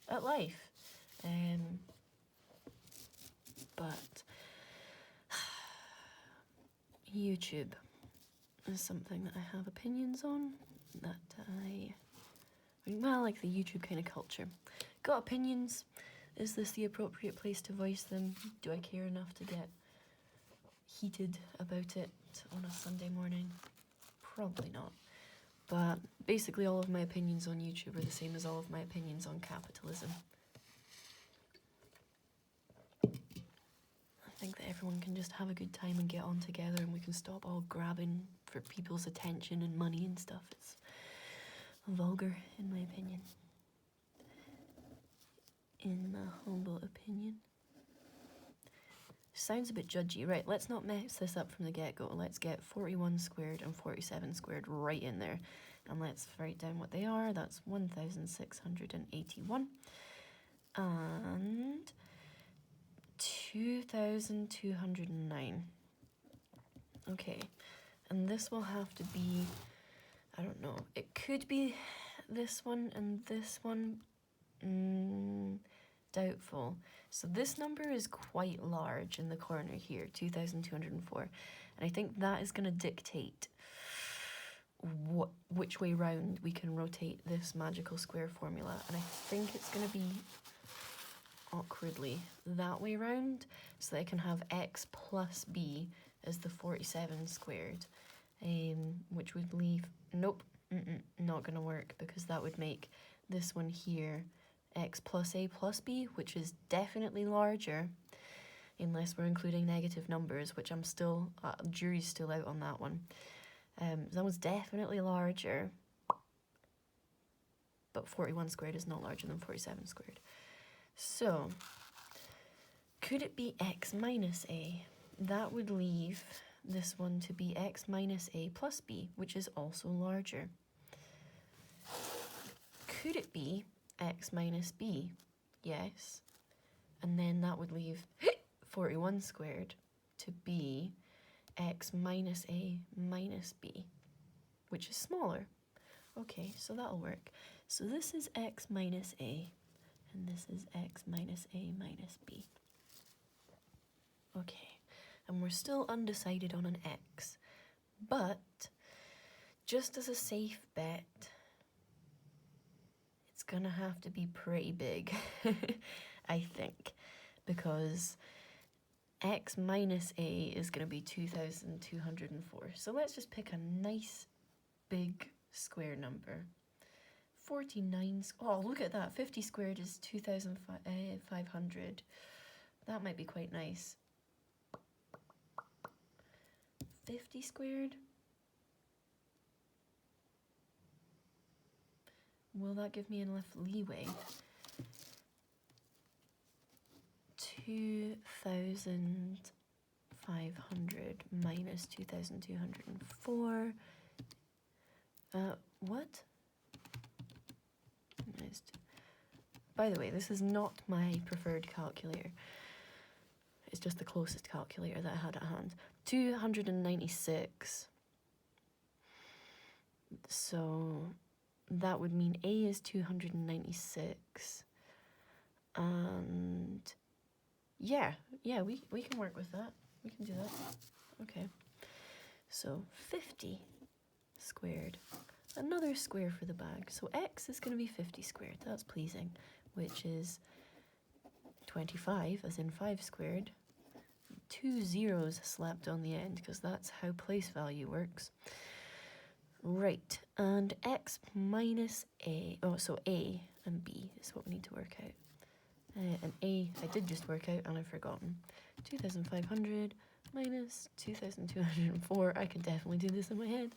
at life. But YouTube is something that I have opinions on, that I mean, well, like the YouTube kind of culture. Got opinions? Is this the appropriate place to voice them? Do I care enough to get heated about it on a Sunday morning? Probably not. But basically all of my opinions on YouTube are the same as all of my opinions on capitalism. I think that everyone can just have a good time and get on together, and we can stop all grabbing for people's attention and money and stuff. It's vulgar, in my opinion. In my humble opinion. Sounds a bit judgy. Right, let's not mess this up from the get-go. Let's get 41 squared and 47 squared right in there. And let's write down what they are. That's 1,681. And 2,209. Okay, and this will have to be, I don't know, it could be this one and this one. Doubtful. So this number is quite large in the corner here, 2,204. And I think that is going to dictate which way round we can rotate this magical square formula. And I think it's going to be awkwardly that way round, so that I can have x plus b as the 47 squared, which would leave, nope, not going to work, because that would make this one here x plus a plus b, which is definitely larger, unless we're including negative numbers, which I'm still, jury's still out on that one. That one's definitely larger, but 41 squared is not larger than 47 squared. So, could it be x minus a? That would leave this one to be x minus a plus b, which is also larger. Could it be x minus b? Yes. And then that would leave 41 squared to be x minus a minus b, which is smaller. Okay, so that'll work. So this is x minus a, and this is x minus a minus b. Okay, and we're still undecided on an x, but just as a safe bet, it's gonna have to be pretty big, I think, because x minus a is gonna be 2,204. So let's just pick a nice big square number. 49, oh look at that, 50 squared is 2,500. That might be quite nice. 50 squared? Will that give me enough leeway? 2,500 minus 2,204. What? By the way, this is not my preferred calculator. It's just the closest calculator that I had at hand. 296. So that would mean A is 296. And yeah, we can work with that. We can do that. Okay. So 50 squared. Another square for the bag. So x is going to be 50 squared. That's pleasing, which is 25, as in 5 squared. 2 zeros slapped on the end, because that's how place value works. Right, and x minus a, oh, so a and b is what we need to work out. And a, I did just work out and I've forgotten. 2,500 minus 2,204, I can definitely do this in my head.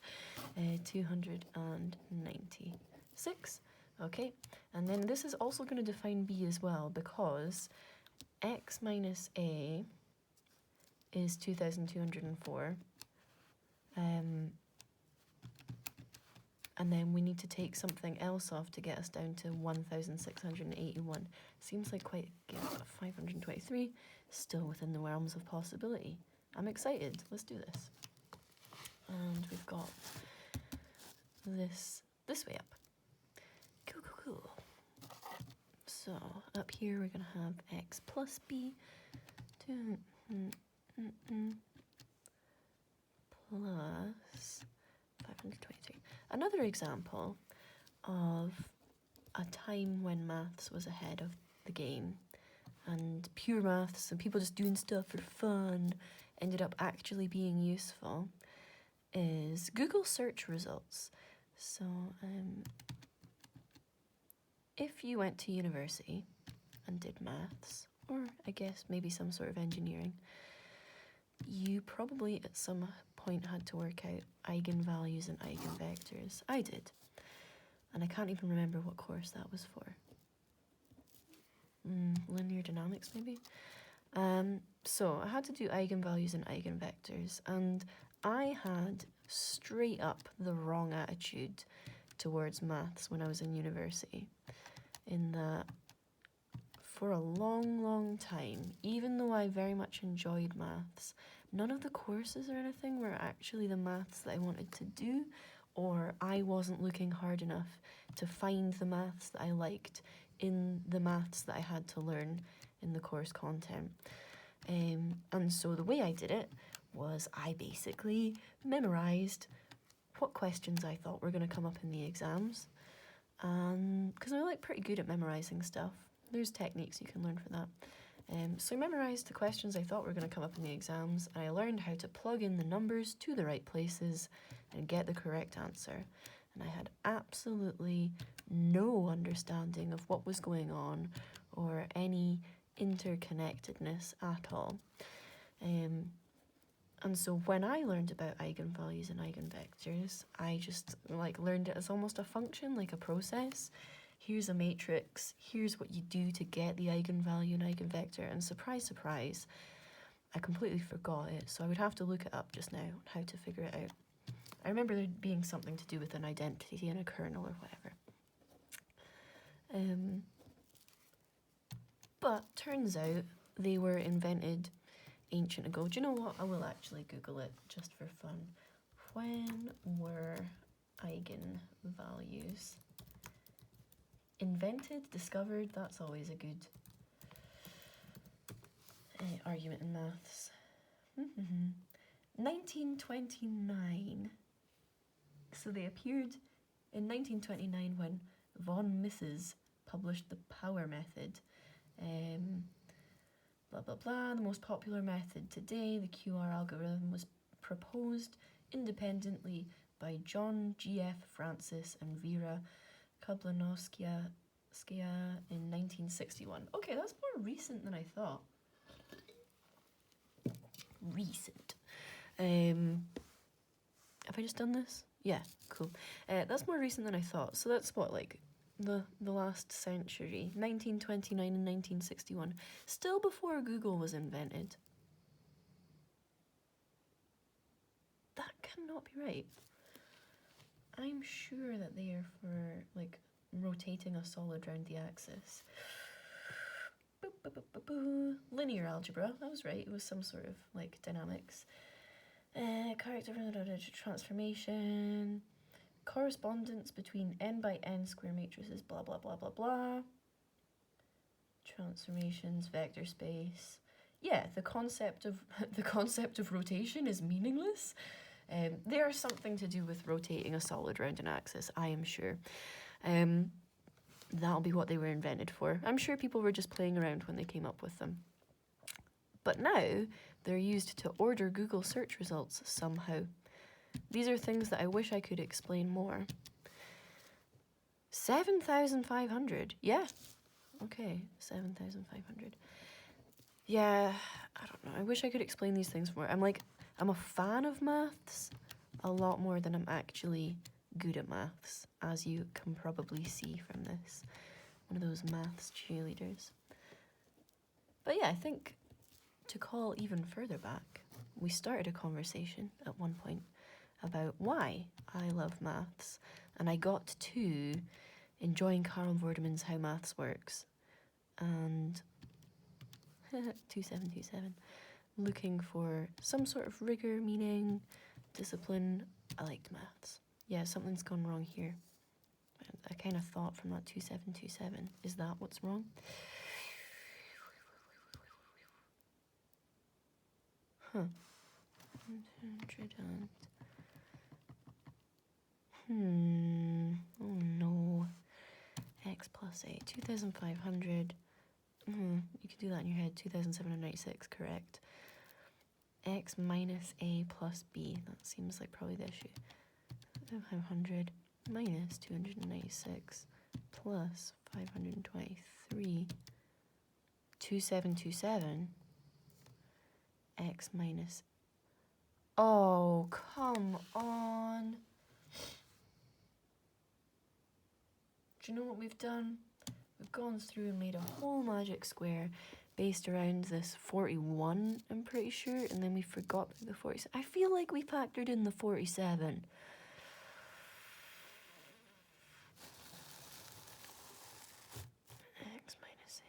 296, okay. And then this is also going to define b as well, because x minus a is 2,204. And then we need to take something else off to get us down to 1,681. Seems like quite, 523, still within the realms of possibility. I'm excited, let's do this. And we've got this way up. Cool. So up here we're gonna have x plus b plus 523. Another example of a time when maths was ahead of the game and pure maths and people just doing stuff for fun ended up actually being useful is Google search results. So if you went to university and did maths, or I guess maybe some sort of engineering, you probably at some point had to work out eigenvalues and eigenvectors. I did. And I can't even remember what course that was for. Linear dynamics, maybe? So I had to do eigenvalues and eigenvectors, and I had straight up the wrong attitude towards maths when I was in university. In that, for a long time, even though I very much enjoyed maths, none of the courses or anything were actually the maths that I wanted to do, or I wasn't looking hard enough to find the maths that I liked in the maths that I had to learn in the course content. And so the way I did it was I basically memorized what questions I thought were going to come up in the exams, because I'm like pretty good at memorizing stuff. There's techniques you can learn for that. So I memorized the questions I thought were going to come up in the exams, and I learned how to plug in the numbers to the right places and get the correct answer. And I had absolutely no understanding of what was going on or any interconnectedness at all. And so when I learned about eigenvalues and eigenvectors, I just learned it as almost a function, like a process. Here's a matrix, here's what you do to get the eigenvalue and eigenvector, and surprise, surprise, I completely forgot it, so I would have to look it up just now, how to figure it out. I remember there being something to do with an identity and a kernel or whatever. But turns out they were invented ancient ago. Do you know what? I will actually Google it just for fun. When were eigenvalues invented, discovered? That's always a good argument in maths. 1929. So they appeared in 1929 when von Mises published the power method. Blah, blah, blah. The most popular method today, the QR algorithm, was proposed independently by John G.F. Francis and Vera Kablanowska in 1961. Okay, that's more recent than I thought. Recent. Have I just done this? Yeah, cool. That's more recent than I thought. So that's what, like, the last century, 1929 and 1961, still before Google was invented. That cannot be right. I'm sure that they are for, like, rotating a solid around the axis. Linear algebra, that was right, it was some sort of, like, dynamics. Character transformation, correspondence between n by n square matrices, blah, blah, blah, blah, blah. Transformations, vector space. Yeah, the concept of rotation is meaningless. They are something to do with rotating a solid around an axis, I am sure. That'll be what they were invented for. I'm sure people were just playing around when they came up with them. But now, they're used to order Google search results somehow. These are things that I wish I could explain more. 7,500. Yeah. Okay, 7,500. Yeah, I don't know. I wish I could explain these things more. I'm a fan of maths a lot more than I'm actually good at maths, as you can probably see from this. One of those maths cheerleaders. But yeah, I think to call even further back, we started a conversation at one point about why I love maths. and I got to enjoying Carl Vorderman's How Maths Works, and 2727, looking for some sort of rigor, meaning, discipline. I liked maths. Yeah, something's gone wrong here. I kind of thought from that 2727, is that what's wrong? Huh. 100 and... Oh no. X plus A, 2,500. You can do that in your head. 2,796, correct. X minus A plus B. That seems like probably the issue. 500 minus 296 plus 523. 2727. X minus... Oh, come on. Do you know what we've done? We've gone through and made a whole magic square based around this 41, I'm pretty sure, and then we forgot the 47. I feel like we factored in the 47. X minus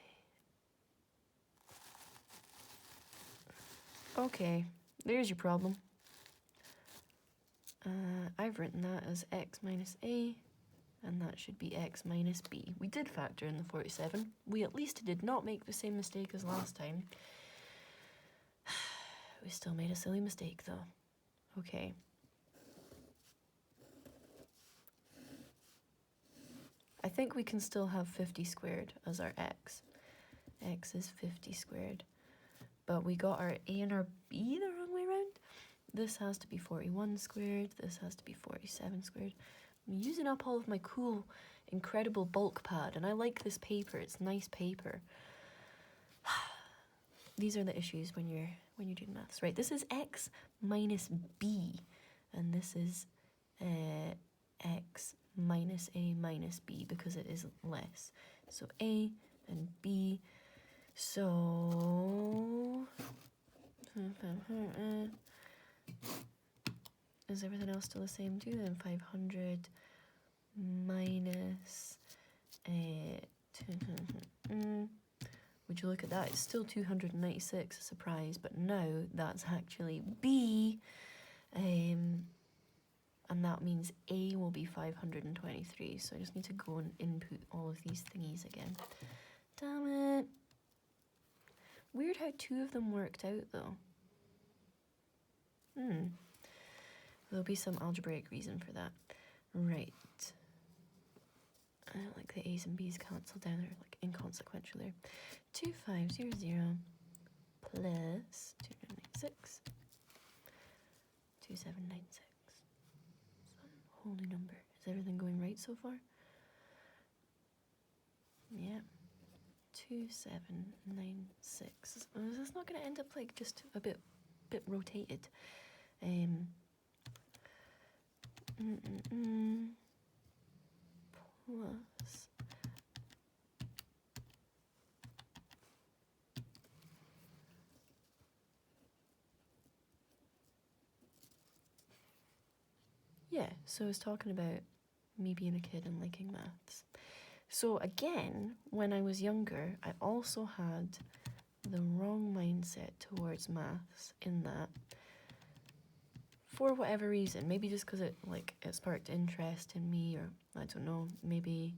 A. Okay, there's your problem. I've written that as X minus A, and that should be X minus B. We did factor in the 47. We at least did not make the same mistake as last time. We still made a silly mistake though. Okay. I think we can still have 50 squared as our X. X is 50 squared. But we got our A and our B the wrong way around. This has to be 41 squared. This has to be 47 squared. I'm using up all of my cool, incredible bulk pad, and I like this paper. It's nice paper. These are the issues when you're doing maths, right? This is X minus B, and this is X minus A minus B because it is less. So A and B. So is everything else still the same too then? 500 minus would you look at that? It's still 296, a surprise, but now that's actually B, and that means A will be 523, so I just need to go and input all of these thingies again. Damn it. Weird how two of them worked out though. There'll be some algebraic reason for that. Right. Like the A's and B's cancel down, they're like inconsequential there. 2500 plus 296. 2796. Some holy number. Is everything going right so far? Yeah. 2796. Is this not going to end up like just a bit rotated? Plus yeah, so I was talking about me being a kid and liking maths. So again, when I was younger, I also had the wrong mindset towards maths in that, for whatever reason, maybe just because it sparked interest in me, or I don't know, maybe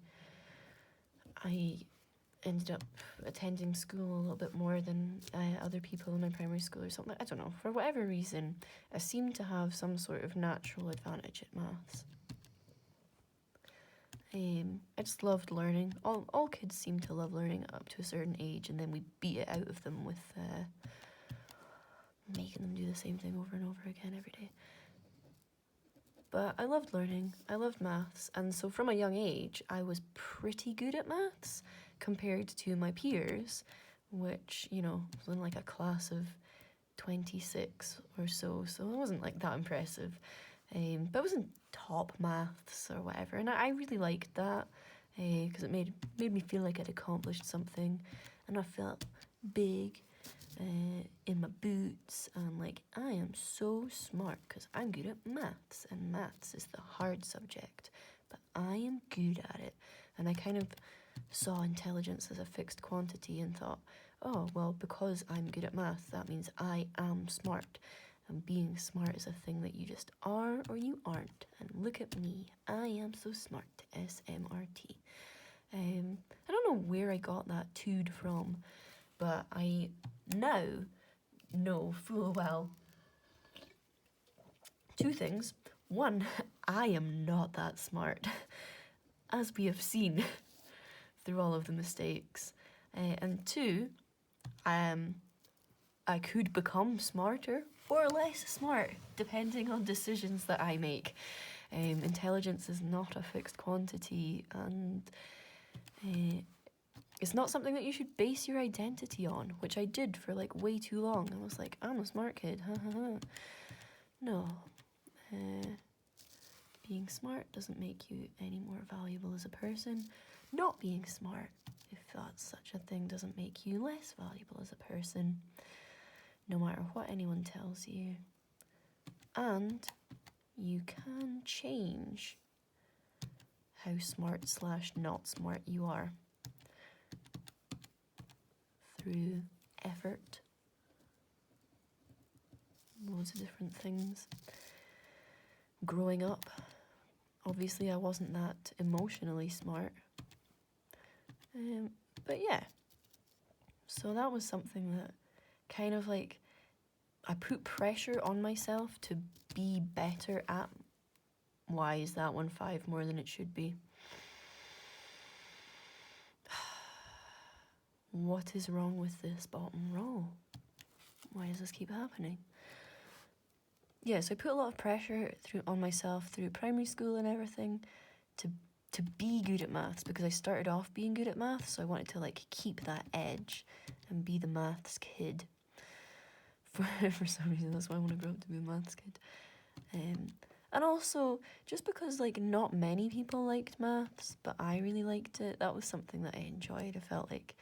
I ended up attending school a little bit more than other people in my primary school or something. I don't know. For whatever reason, I seemed to have some sort of natural advantage at maths. I just loved learning. All kids seem to love learning up to a certain age, and then we beat it out of them with making them do the same thing over and over again every day. But I loved learning. I loved maths, and so from a young age, I was pretty good at maths compared to my peers, which, you know, was in like a class of 26 or so it wasn't like that impressive. But it wasn't top maths or whatever, and I really liked that because it made me feel like I'd accomplished something, and I felt big in my boots, and like I am so smart because I'm good at maths, and maths is the hard subject, but I am good at it. And I kind of saw intelligence as a fixed quantity and thought, oh, well, because I'm good at math, that means I am smart. And being smart is a thing that you just are or you aren't. And look at me, I am so smart, SMRT. I don't know where I got that tood from, but I now know full well two things. One, I am not that smart, as we have seen through all of the mistakes. And two, I could become smarter or less smart, depending on decisions that I make. Intelligence is not a fixed quantity, and it's not something that you should base your identity on, which I did for like way too long. I was like, I'm a smart kid, No. Being smart doesn't make you any more valuable as a person. Not being smart, if that's such a thing, doesn't make you less valuable as a person, no matter what anyone tells you. And you can change how smart/not smart you are through effort, loads of different things. Growing up, obviously I wasn't that emotionally smart, but yeah, so that was something that kind of like, I put pressure on myself to be better at. Why is that one 5 more than it should be? What is wrong with this bottom row? Why does this keep happening? Yeah, so I put a lot of pressure on myself through primary school and everything to be good at maths, because I started off being good at maths, so I wanted to like keep that edge and be the maths kid. For some reason, that's why I want to grow up to be a maths kid. And also, just because like not many people liked maths, but I really liked it, that was something that I enjoyed. I felt like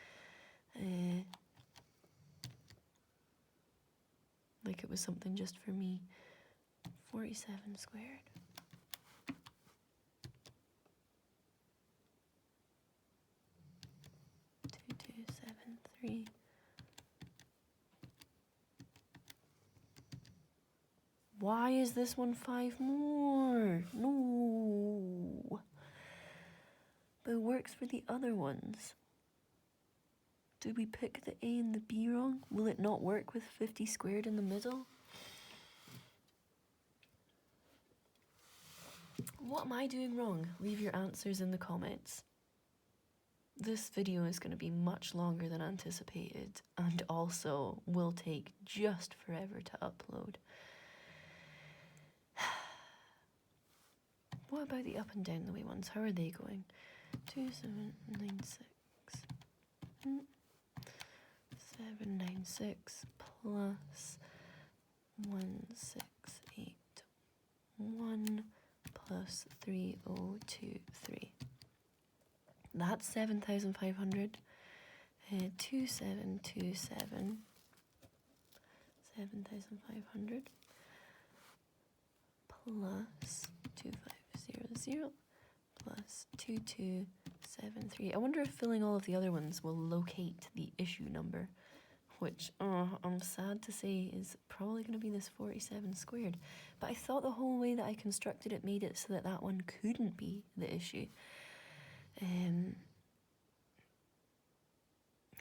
it was something just for me. 47 squared. 2273. Why is this one 5 more? No. But it works for the other ones. Did we pick the A and the B wrong? Will it not work with 50 squared in the middle? What am I doing wrong? Leave your answers in the comments. This video is going to be much longer than anticipated, and also will take just forever to upload. What about the up and down the way ones? How are they going? 2796. 796 plus 1681 plus 3023. That's 7,500. 2727. 7,500 plus 2500 plus 2273. I wonder if filling all of the other ones will locate the issue number, which I'm sad to say is probably going to be this 47 squared. But I thought the whole way that I constructed it made it so that that one couldn't be the issue.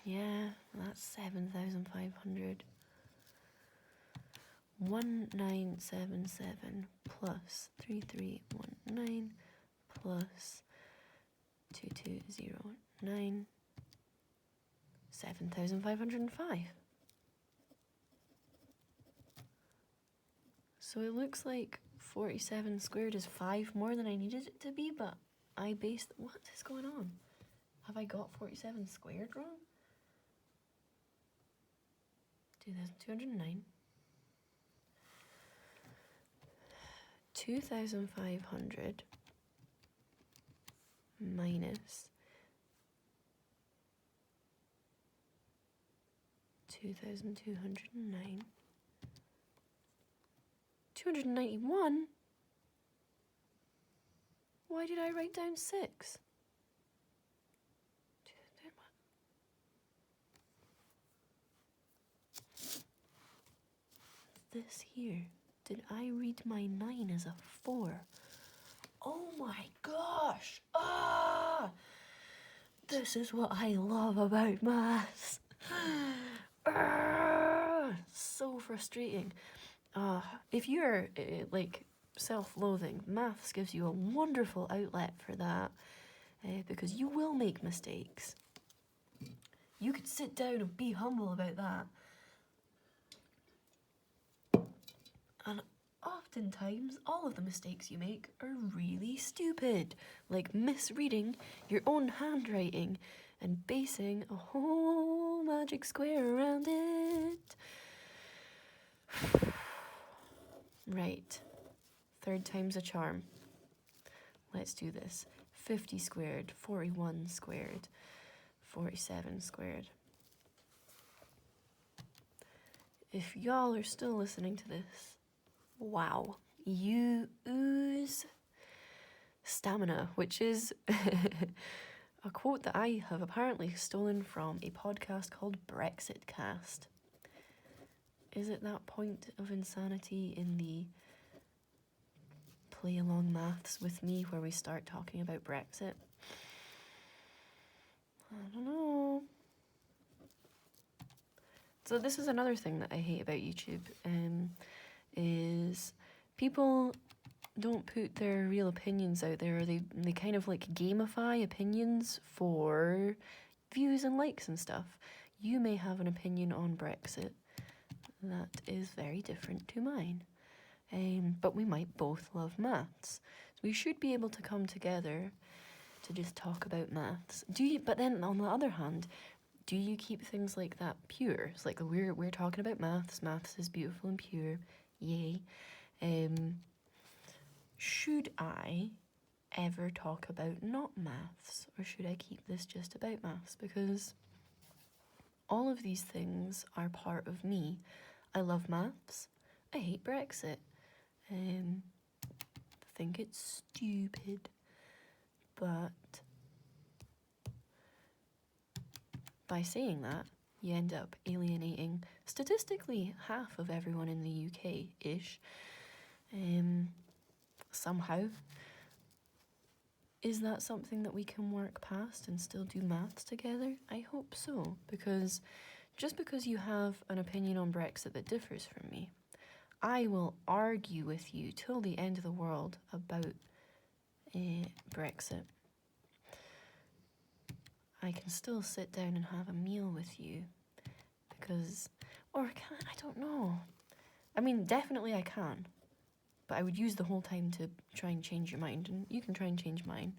Yeah, that's 7,500. 1977 plus 3319 plus 2209. 7,505. So it looks like 47 squared is 5 more than I needed it to be, but I based... What is going on? Have I got 47 squared wrong? 2,209. 2,500 minus 2,209. 291? Why did I write down 6? This here. Did I read my 9 as a 4? Oh my gosh! Ah! This is what I love about maths. So frustrating. If you're like self-loathing, maths gives you a wonderful outlet for that, because you will make mistakes. You could sit down and be humble about that. And oftentimes, all of the mistakes you make are really stupid, like misreading your own handwriting and basing a whole magic square around it. Right, 3rd time's a charm. Let's do this. 50 squared, 41 squared, 47 squared. If y'all are still listening to this, wow, you ooze stamina, which is a quote that I have apparently stolen from a podcast called Brexit Cast. Is it that point of insanity in the play along maths with me where we start talking about Brexit? I don't know. So this is another thing that I hate about YouTube, is people don't put their real opinions out there. They kind of like gamify opinions for views and likes and stuff. You may have an opinion on Brexit that is very different to mine, but we might both love maths. So we should be able to come together to just talk about maths. But then on the other hand, do you keep things like that pure? It's like we're talking about maths. Maths is beautiful and pure. Yay. Should I ever talk about not maths, or should I keep this just about maths? Because all of these things are part of me. I love maths. I hate Brexit. I think it's stupid. But by saying that, you end up alienating statistically half of everyone in the UK-ish. Somehow. Is that something that we can work past and still do maths together? I hope so, because just because you have an opinion on Brexit that differs from me, I will argue with you till the end of the world about Brexit. I can still sit down and have a meal with you, because, or can I don't know. I mean, definitely I can. But I would use the whole time to try and change your mind, and you can try and change mine.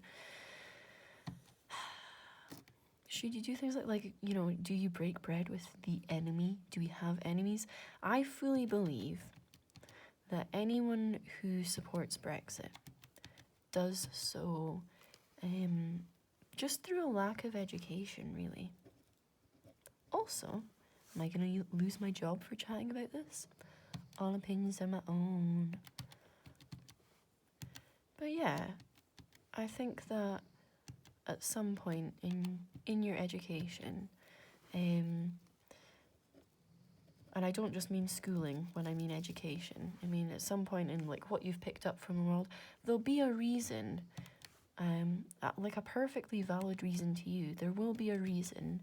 Should you do things like, you know, do you break bread with the enemy? Do we have enemies? I fully believe that anyone who supports Brexit does so just through a lack of education, really. Also, am I going to lose my job for chatting about this? All opinions are my own. But yeah, I think that at some point in your education, and I don't just mean schooling when I mean education, I mean at some point in like what you've picked up from the world, there'll be a reason, like a perfectly valid reason to you. There will be a reason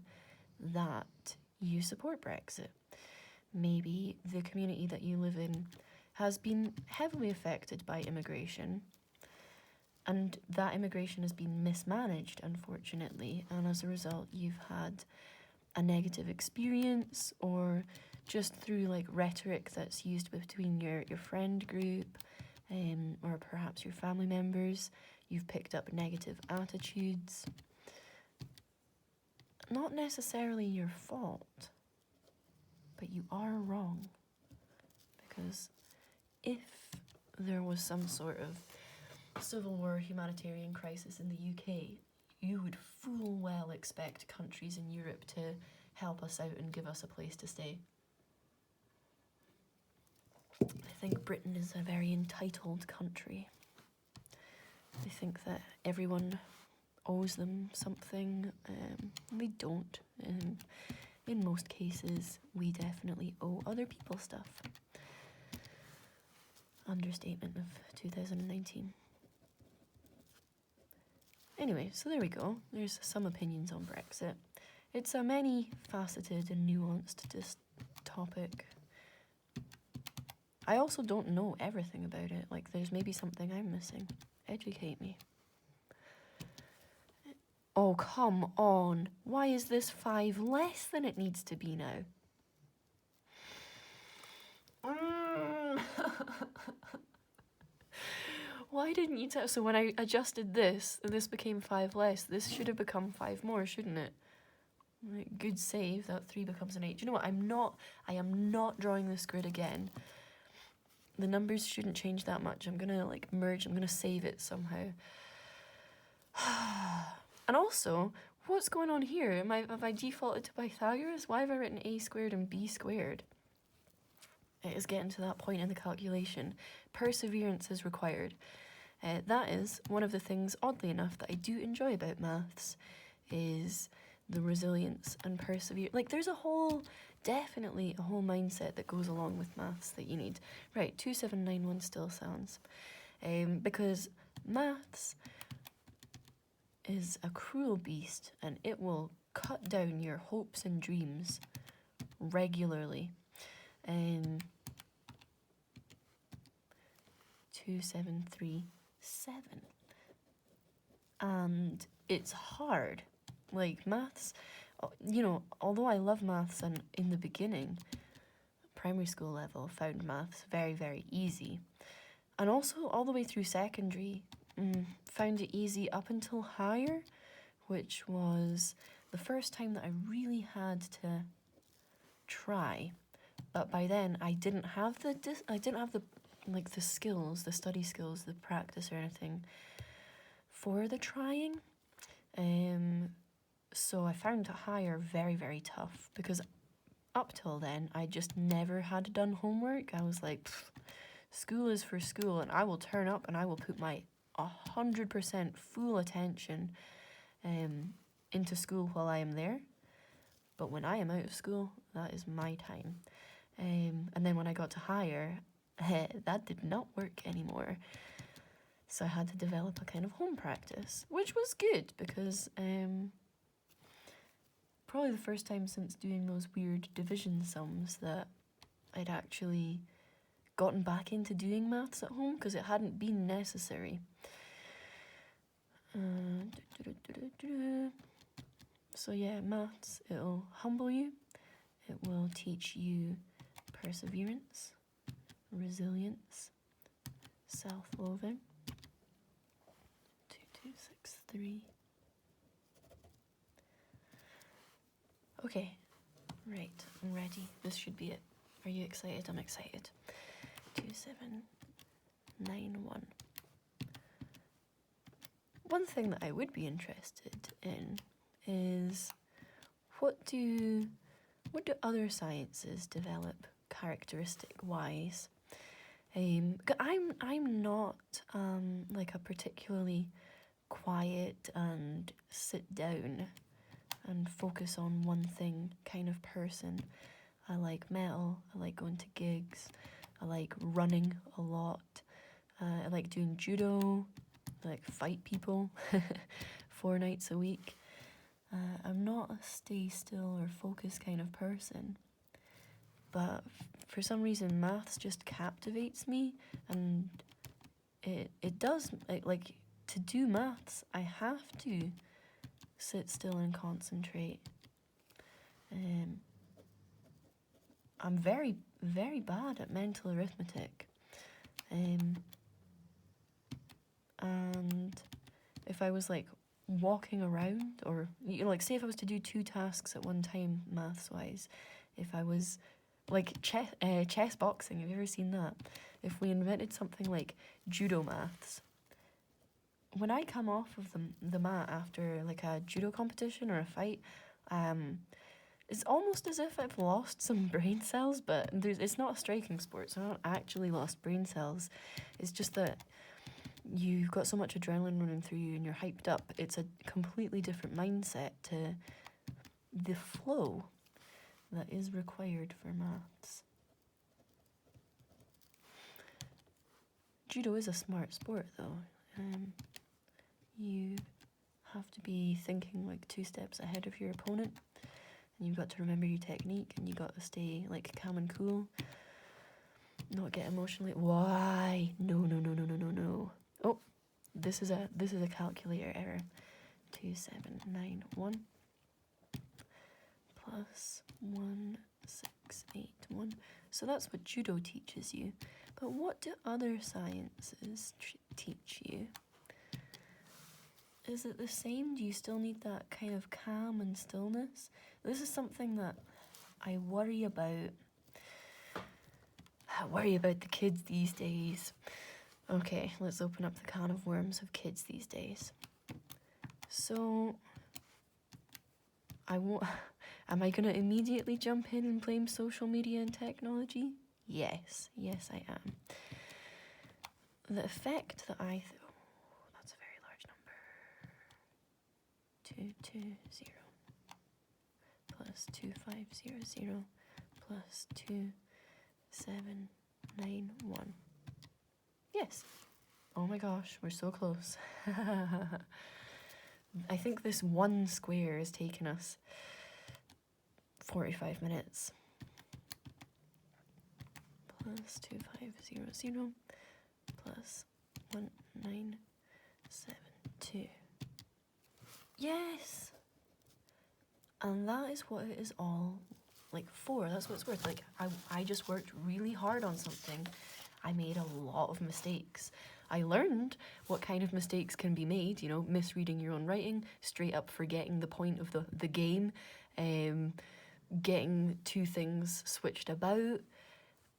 that you support Brexit. Maybe the community that you live in has been heavily affected by immigration, and that immigration has been mismanaged, unfortunately, and as a result you've had a negative experience, or just through like rhetoric that's used between your friend group, or perhaps your family members, you've picked up negative attitudes. Not necessarily your fault, but you are wrong. Because if there was some sort of civil war, humanitarian crisis in the UK, you would full well expect countries in Europe to help us out and give us a place to stay. I think Britain is a very entitled country. They think that everyone owes them something. They don't. In most cases, we definitely owe other people stuff. Understatement of 2019. Anyway, so there we go. There's some opinions on Brexit. It's a many-faceted and nuanced topic. I also don't know everything about it. Like, there's maybe something I'm missing. Educate me. Oh, come on. Why is this 5 less than it needs to be now? Why didn't you tell? So when I adjusted this became 5 less. This should have become 5 more, shouldn't it? Like, good save. That 3 becomes an 8. Do you know what? I am not drawing this grid again. The numbers shouldn't change that much. I'm gonna like merge. I'm gonna save it somehow. And also, what's going on here? Have I defaulted to Pythagoras? Why have I written a squared and b squared? It is getting to that point in the calculation. Perseverance is required. That is one of the things, oddly enough, that I do enjoy about maths, is the resilience and perseverance. Like, there's definitely a whole mindset that goes along with maths that you need. Right, 2791 still sounds. Because maths is a cruel beast, and it will cut down your hopes and dreams regularly. 2737. And it's hard. Like, maths, you know, although I love maths, and in the beginning, primary school level, found maths very, very easy. And also all the way through secondary, found it easy up until higher, which was the first time that I really had to try. But by then I didn't have the skills, the study skills, the practice or anything for the trying. So I found higher very, very tough, because up till then I just never had done homework. I was like, school is for school, and I will turn up and I will put my 100% full attention into school while I am there. But when I am out of school, that is my time. And then when I got to higher, that did not work anymore. So I had to develop a kind of home practice, which was good, because probably the first time since doing those weird division sums that I'd actually gotten back into doing maths at home, because it hadn't been necessary. So yeah, maths, it'll humble you. It will teach you perseverance, resilience, self-loathing. 2263. Okay, right, I'm ready. This should be it. Are you excited? I'm excited. 2791. One thing that I would be interested in is what do other sciences develop characteristic-wise? I'm not like a particularly quiet and sit down and focus on one thing kind of person. I like metal, I like going to gigs, I like running a lot, I like doing judo, I like fight people 4 nights a week. I'm not a stay still or focus kind of person, but for some reason maths just captivates me, and it does, like to do maths I have to sit still and concentrate. I'm very, very bad at mental arithmetic. And if I was like walking around, or like say if I was to do 2 tasks at one time maths wise, if I was like chess boxing, have you ever seen that? If we invented something like judo maths, when I come off of the mat after like a judo competition or a fight, it's almost as if I've lost some brain cells, but it's not a striking sport, so I haven't actually lost brain cells. It's just that you've got so much adrenaline running through you and you're hyped up. It's a completely different mindset to the flow that is required for maths. Judo is a smart sport though. You have to be thinking like 2 steps ahead of your opponent, and you've got to remember your technique, and you got to stay like calm and cool, not get emotionally. Why? No. Oh, this is a calculator error. 2791 plus 1681. So that's what judo teaches you. But what do other sciences teach you? Is it the same? Do you still need that kind of calm and stillness? This is something that I worry about. I worry about the kids these days. Okay, let's open up the can of worms of kids these days. So, am I going to immediately jump in and blame social media and technology? Yes, I am. The effect that that's a very large number. 220 plus 2500 plus 2791. Yes. Oh my gosh, we're so close. I think this one square has taken us 45 minutes. Plus 2500 plus 1972. Yes! And that is what it is all like for. That's what it's worth. Like I just worked really hard on something. I made a lot of mistakes. I learned what kind of mistakes can be made, you know, misreading your own writing, straight up forgetting the point of the game, getting 2 things switched about,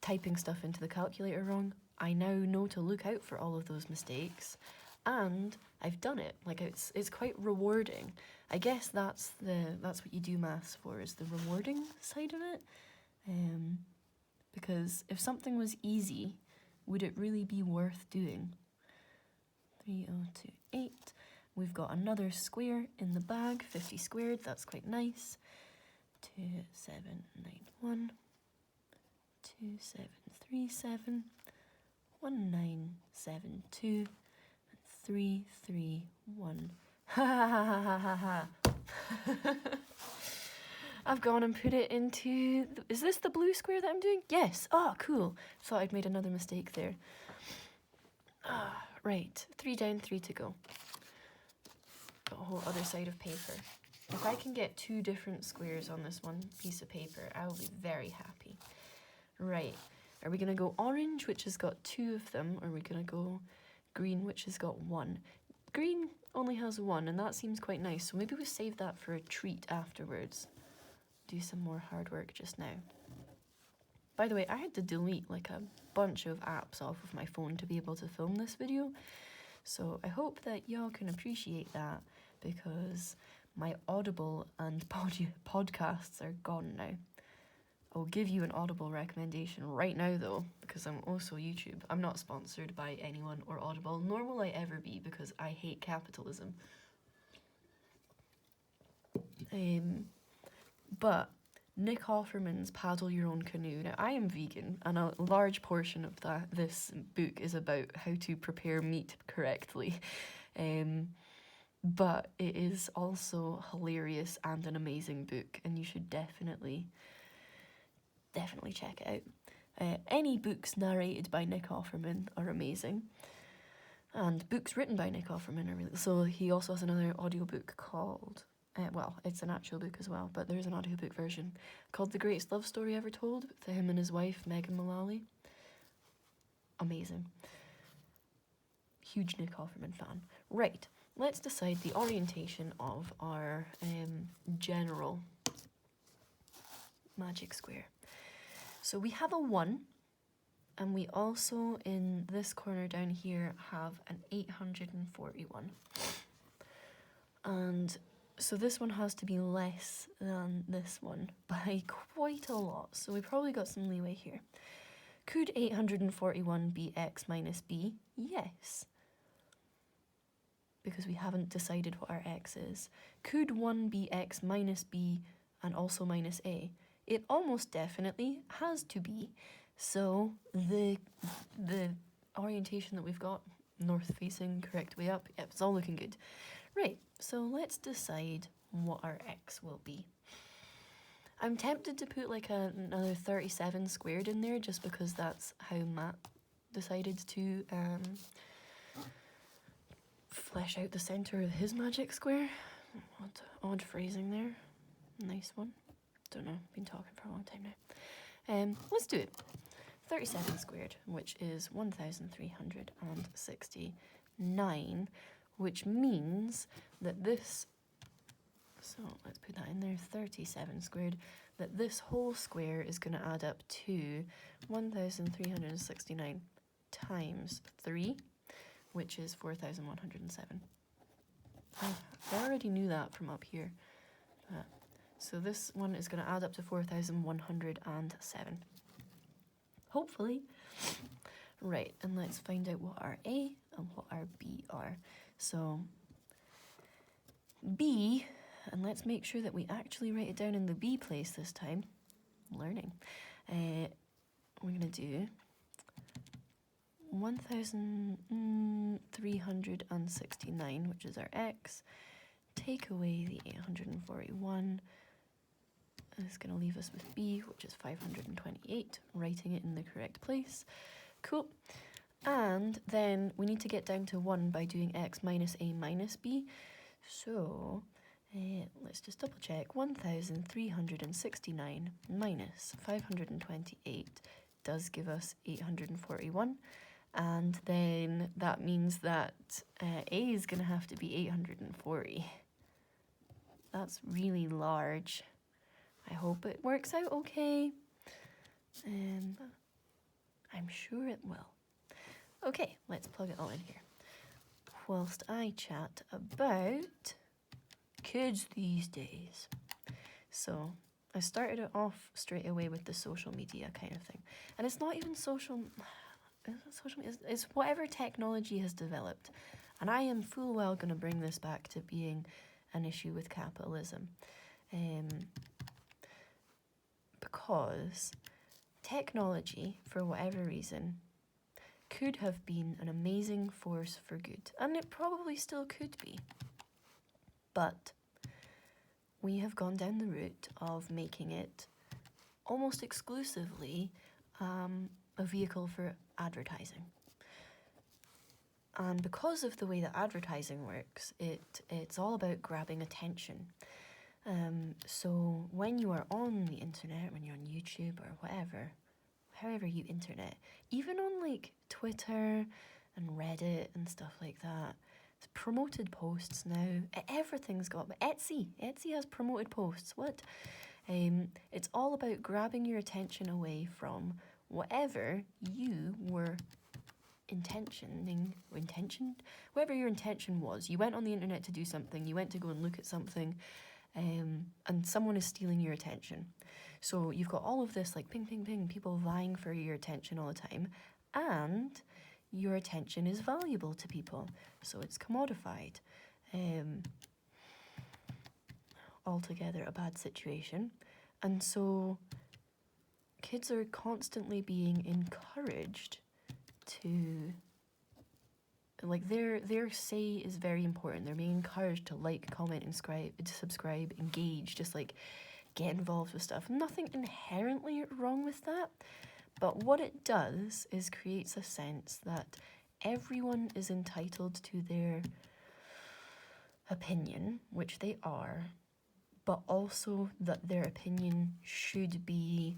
typing stuff into the calculator wrong. I now know to look out for all of those mistakes, and I've done it. Like it's quite rewarding. I guess that's what you do maths for, is the rewarding side of it. Because if something was easy, would it really be worth doing? 3028. We've got another square in the bag, 50 squared, that's quite nice. 2791, 2737, 1972, and 331. Ha ha ha ha ha ha. I've gone and put it into... Is this the blue square that I'm doing? Yes. Oh, cool. Thought I'd made another mistake there. Right. 3 down, 3 to go. Got a whole other side of paper. If I can get 2 different squares on this one piece of paper, I will be very happy. Right. Are we going to go orange, which has got 2 of them, or are we going to go green, which has got 1? Green only has 1, and that seems quite nice, so maybe we save that for a treat afterwards. Do some more hard work just now. By the way, I had to delete like a bunch of apps off of my phone to be able to film this video, so I hope that y'all can appreciate that, because my Audible and podcasts are gone now. I'll give you an Audible recommendation right now though, because I'm also YouTube. I'm not sponsored by anyone or Audible, nor will I ever be, because I hate capitalism. But Nick Offerman's Paddle Your Own Canoe. Now, I am vegan, and a large portion of this book is about how to prepare meat correctly. But it is also hilarious and an amazing book, and you should definitely check it out. Any books narrated by Nick Offerman are amazing, and books written by Nick Offerman are really... So he also has another audiobook called... well, it's an actual book as well, but there's an audiobook version called The Greatest Love Story Ever Told, with him and his wife, Megan Mullally. Amazing. Huge Nick Offerman fan. Right, let's decide the orientation of our general magic square. So we have a 1, and we also, in this corner down here, have an 841. And so this one has to be less than this one by quite a lot, so we probably got some leeway here. Could 841 be x minus b? Yes. because we haven't decided what our x is. Could 1 be x minus b and also minus a? It almost definitely has to be. So the orientation that we've got, north facing, correct way up, yep, it's all looking good. Right, so let's decide what our x will be. I'm tempted to put like another 37 squared in there just because that's how Matt decided to flesh out the centre of his magic square. Odd phrasing there. Nice one. Don't know, been talking for a long time now. Let's do it. 37 squared, which is 1,369, which means that this, so let's put that in there, 37 squared, that this whole square is going to add up to 1,369 times 3, which is 4,107. I already knew that from up here. So this one is going to add up to 4,107. Hopefully. Right, and let's find out what our A and what our B are. So B, and let's make sure that we actually write it down in the B place this time. Learning. We're going to do 1,369, which is our x. Take away the 841. It's going to leave us with B, which is 528, writing it in the correct place. Cool. And then we need to get down to 1 by doing x minus a minus b. So let's just double check. 1,369 minus 528 does give us 841. And then that means that a is going to have to be 840. That's really large. I hope it works out okay. I'm sure it will. Okay, let's plug it all in here. Whilst I chat about kids these days. So I started it off straight away with the social media kind of thing. And it's not even social media, it's whatever technology has developed. And I am full well going to bring this back to being an issue with capitalism. Because technology, for whatever reason, could have been an amazing force for good. And it probably still could be. But we have gone down the route of making it almost exclusively a vehicle for advertising. And because of the way that advertising works, it's all about grabbing attention. So when you are on the internet, when you're on YouTube or whatever, however you internet, even on like Twitter and Reddit and stuff like that, it's promoted posts now. Everything's got, but Etsy has promoted posts. What? It's all about grabbing your attention away from whatever you were whatever your intention was. You went on the internet to do something, you went to go and look at something, and someone is stealing your attention. So you've got all of this like ping, ping, ping, people vying for your attention all the time, and your attention is valuable to people, so it's commodified. Altogether a bad situation. And so kids are constantly being encouraged to, like, their say is very important. They're being encouraged to like, comment, subscribe, engage, just like get involved with stuff. Nothing inherently wrong with that, but what it does is creates a sense that everyone is entitled to their opinion, which they are, but also that their opinion should be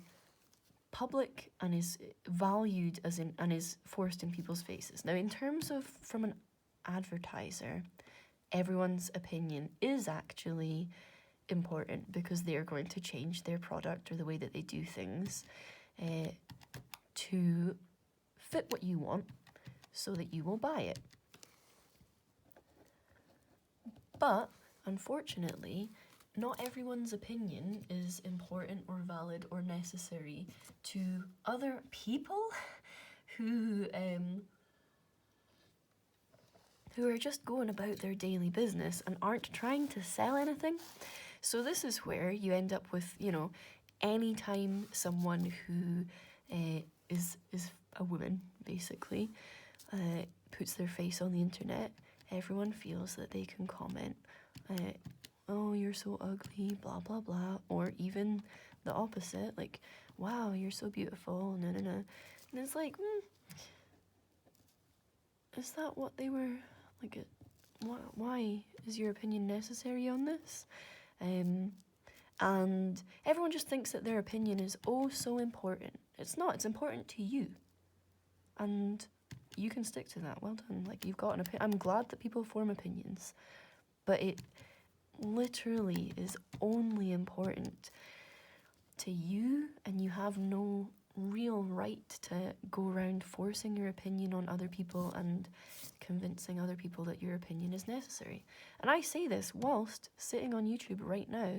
public and is valued and is forced in people's faces. Now, in terms of from an advertiser, everyone's opinion is actually important because they are going to change their product or the way that they do things to fit what you want so that you will buy it. But unfortunately, not everyone's opinion is important or valid or necessary to other people who are just going about their daily business and aren't trying to sell anything. So this is where you end up with, you know, anytime someone who is a woman, basically, puts their face on the internet, everyone feels that they can comment, oh, you're so ugly, blah, blah, blah, or even the opposite, like, wow, you're so beautiful, no, no, no. And it's like, is that what they were, like, why is your opinion necessary on this? And everyone just thinks that their opinion is oh so important. It's not, it's important to you. And you can stick to that, well done. Like, you've got an opinion. I'm glad that people form opinions, but it literally is only important to you, and you have no real right to go around forcing your opinion on other people and convincing other people that your opinion is necessary. And I say this whilst sitting on YouTube right now,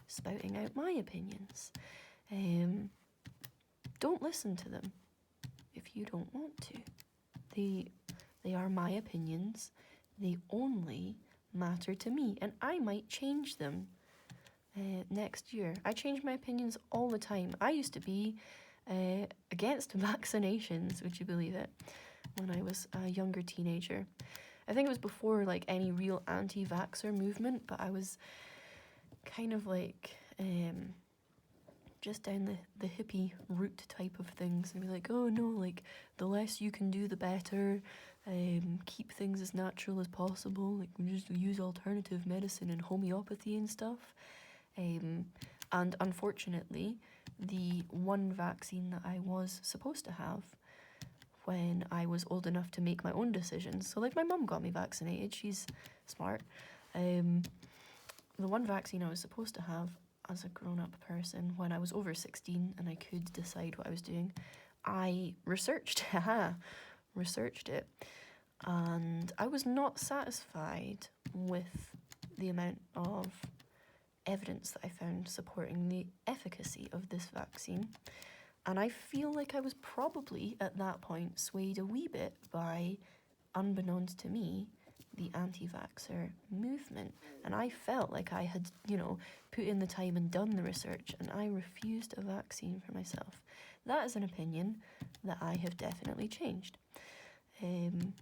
spouting out my opinions. Don't listen to them if you don't want to. They are my opinions. They only matter to me, and I might change them next year. I change my opinions all the time. I used to be against vaccinations, would you believe it, when I was a younger teenager. I think it was before like any real anti-vaxxer movement, but I was kind of like just down the hippie route type of things, and be like, oh no, like the less you can do the better, keep things as natural as possible, like we just use alternative medicine and homeopathy and stuff. And unfortunately, the one vaccine that I was supposed to have when I was old enough to make my own decisions, so like my mum got me vaccinated, she's smart, the one vaccine I was supposed to have as a grown-up person when I was over 16 and I could decide what I was doing, I researched it, and I was not satisfied with the amount of evidence that I found supporting the efficacy of this vaccine. And I feel like I was probably at that point swayed a wee bit by, unbeknownst to me, the anti-vaxxer movement. And I felt like I had, you know, put in the time and done the research, and I refused a vaccine for myself. That is an opinion that I have definitely changed. And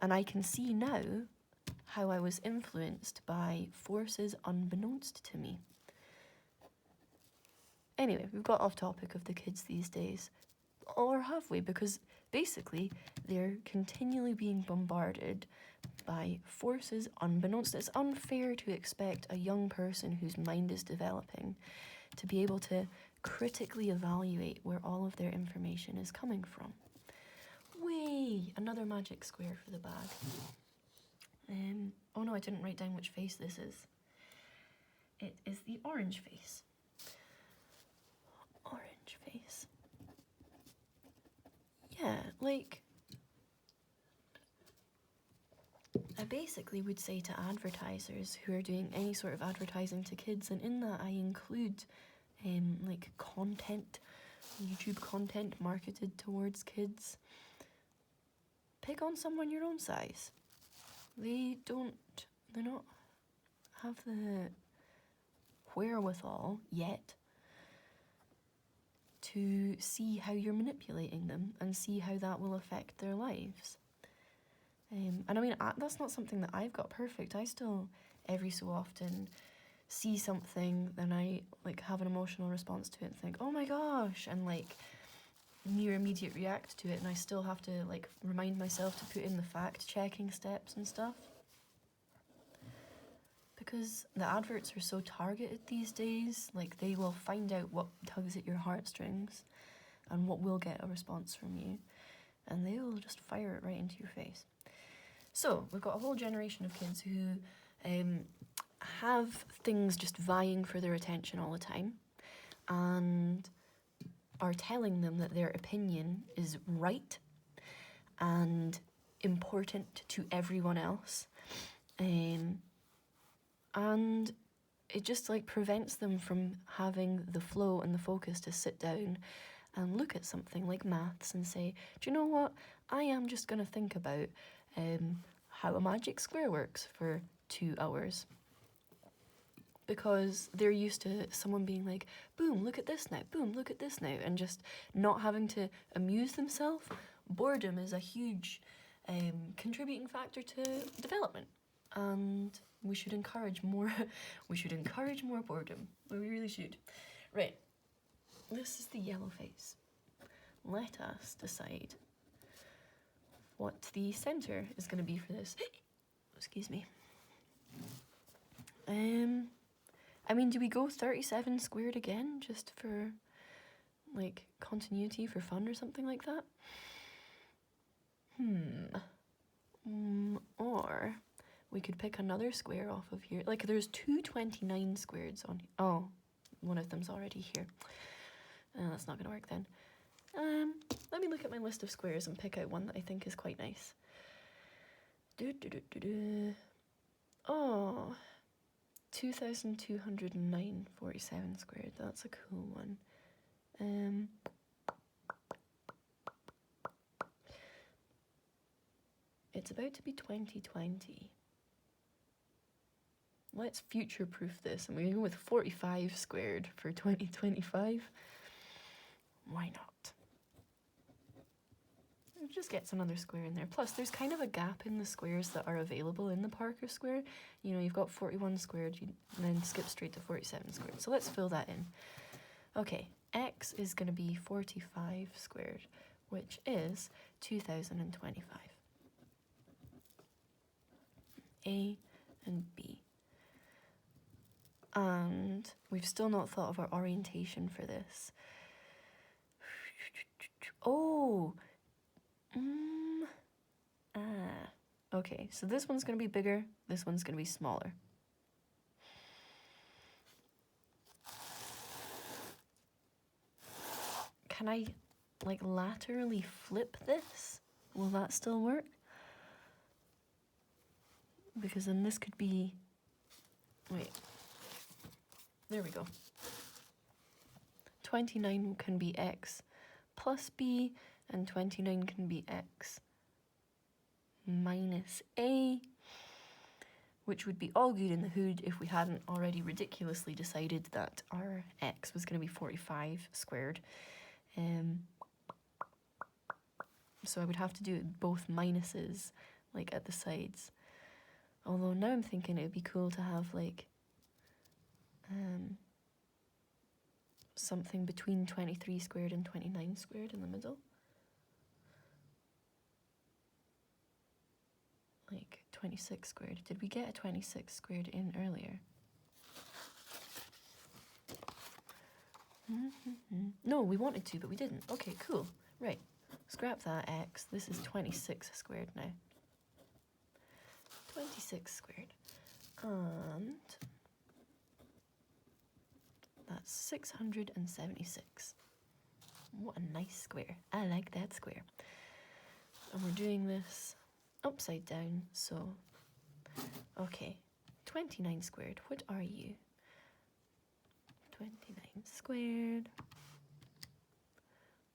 I can see now how I was influenced by forces unbeknownst to me. Anyway, we've got off topic of the kids these days. Or have we? Because basically, they're continually being bombarded by forces unbeknownst. It's unfair to expect a young person whose mind is developing to be able to critically evaluate where all of their information is coming from. Whee! Another magic square for the bag. Oh no, I didn't write down which face this is. It is the orange face. Orange face. Yeah, like, I basically would say to advertisers who are doing any sort of advertising to kids, and in that I include like content, YouTube content marketed towards kids, pick on someone your own size. They not have the wherewithal yet to see how you're manipulating them and see how that will affect their lives. And I mean, that's not something that I've got perfect. I still, every so often, see something, then I like have an emotional response to it and think, oh my gosh, and like near immediate react to it, and I still have to like remind myself to put in the fact checking steps and stuff. Because the adverts are so targeted these days, like they will find out what tugs at your heartstrings and what will get a response from you, and they will just fire it right into your face. So we've got a whole generation of kids who have things just vying for their attention all the time and are telling them that their opinion is right and important to everyone else. And it just like prevents them from having the flow and the focus to sit down and look at something like maths and say, do you know what? I am just going to think about how a magic square works for 2 hours. Because they're used to someone being like, boom, look at this now, boom, look at this now, and just not having to amuse themselves. Boredom is a huge contributing factor to development, and we should encourage more. We should encourage more boredom. We really should. Right, this is the yellow face. Let us decide what the center is going to be for this. Excuse me. I mean, do we go 37 squared again, just for, like, continuity, for fun or something like that? Or we could pick another square off of here. Like, there's 229 squares on here. Oh, one of them's already here. That's not gonna work then. Let me look at my list of squares and pick out one that I think is quite nice. Oh, 2,209.47 squared. That's a cool one. It's about to be 2020. Let's future-proof this, and we're going to go with 45 squared for 2025. Why not? It just gets another square in there. Plus, there's kind of a gap in the squares that are available in the Parker square. You know, you've got 41 squared, and then skip straight to 47 squared. So let's fill that in. Okay, x is going to be 45 squared, which is 2,025. A and B. And we've still not thought of our orientation for this. Oh! Okay, so this one's going to be bigger, this one's going to be smaller. Can I, like, laterally flip this? Will that still work? Because then this could be... Wait. There we go. 29 can be x plus b, and 29 can be x minus a, which would be all good in the hood if we hadn't already ridiculously decided that our x was going to be 45 squared. So I would have to do both minuses, like, at the sides. Although now I'm thinking it would be cool to have, like, something between 23 squared and 29 squared in the middle. Like 26 squared. Did we get a 26 squared in earlier? No, we wanted to, but we didn't. Okay, cool. Right. Scrap that x. This is 26 squared now. 26 squared. And that's 676. What a nice square. I like that square. And we're doing this upside down, so... Okay, 29 squared. What are you? 29 squared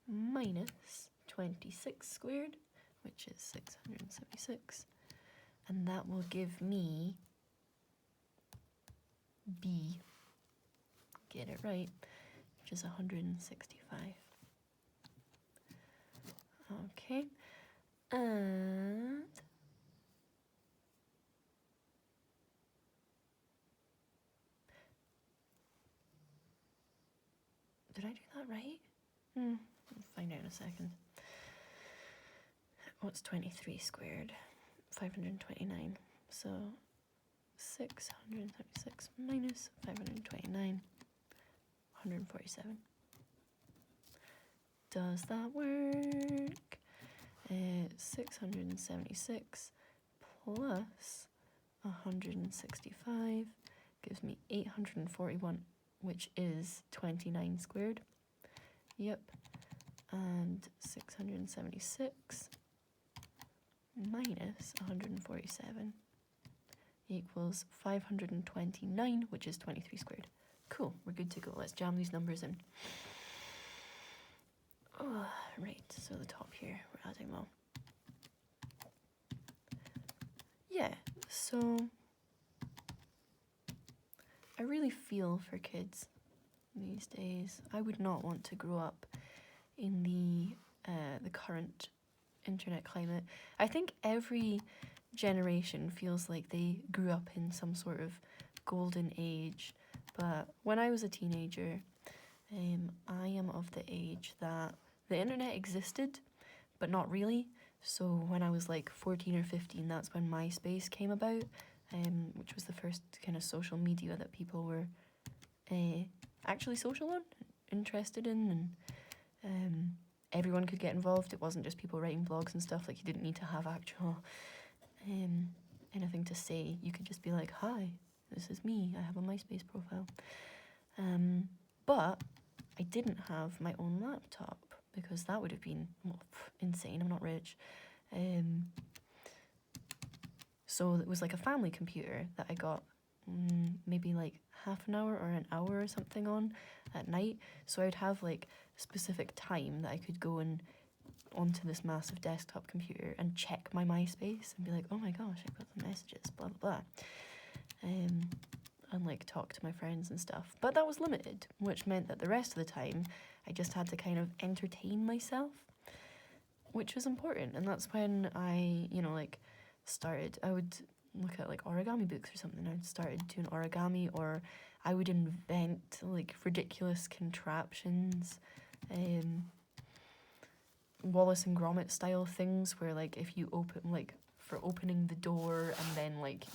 minus 26 squared, which is 676. And that will give me B. Get it right, which is 165. Okay, and did I do that right? We'll find out in a second. What's 23 squared? 529. So 676 minus 529, 147. Does that work? 676 plus 165 gives me 841, which is 29 squared. Yep. And 676 minus 147 equals 529, which is 23 squared. Cool, we're good to go. Let's jam these numbers in. Oh, right, so the top here, we're adding them all. yeah, so I really feel for kids these days. I would not want to grow up in the current internet climate. I think every generation feels like they grew up in some sort of golden age, but when I was a teenager, I am of the age that the internet existed, but not really. So when I was like 14 or 15, that's when MySpace came about, which was the first kind of social media that people were actually social on, interested in, and everyone could get involved. It wasn't just people writing blogs and stuff. Like, you didn't need to have actual anything to say. You could just be like, hi, this is me, I have a MySpace profile. But I didn't have my own laptop because that would have been insane. I'm not rich. So it was like a family computer that I got maybe like half an hour or an hour or something on at night. So I'd have like specific time that I could go and onto this massive desktop computer and check my MySpace and be like, oh my gosh, I've got some messages, blah blah blah, and like talk to my friends and stuff. But that was limited, which meant that the rest of the time I just had to kind of entertain myself, which was important. And that's when I, like, started, I would look at like origami books or something. I started doing origami, or I would invent like ridiculous contraptions, Wallace and Gromit style things where like if you open, like, for opening the door, and then like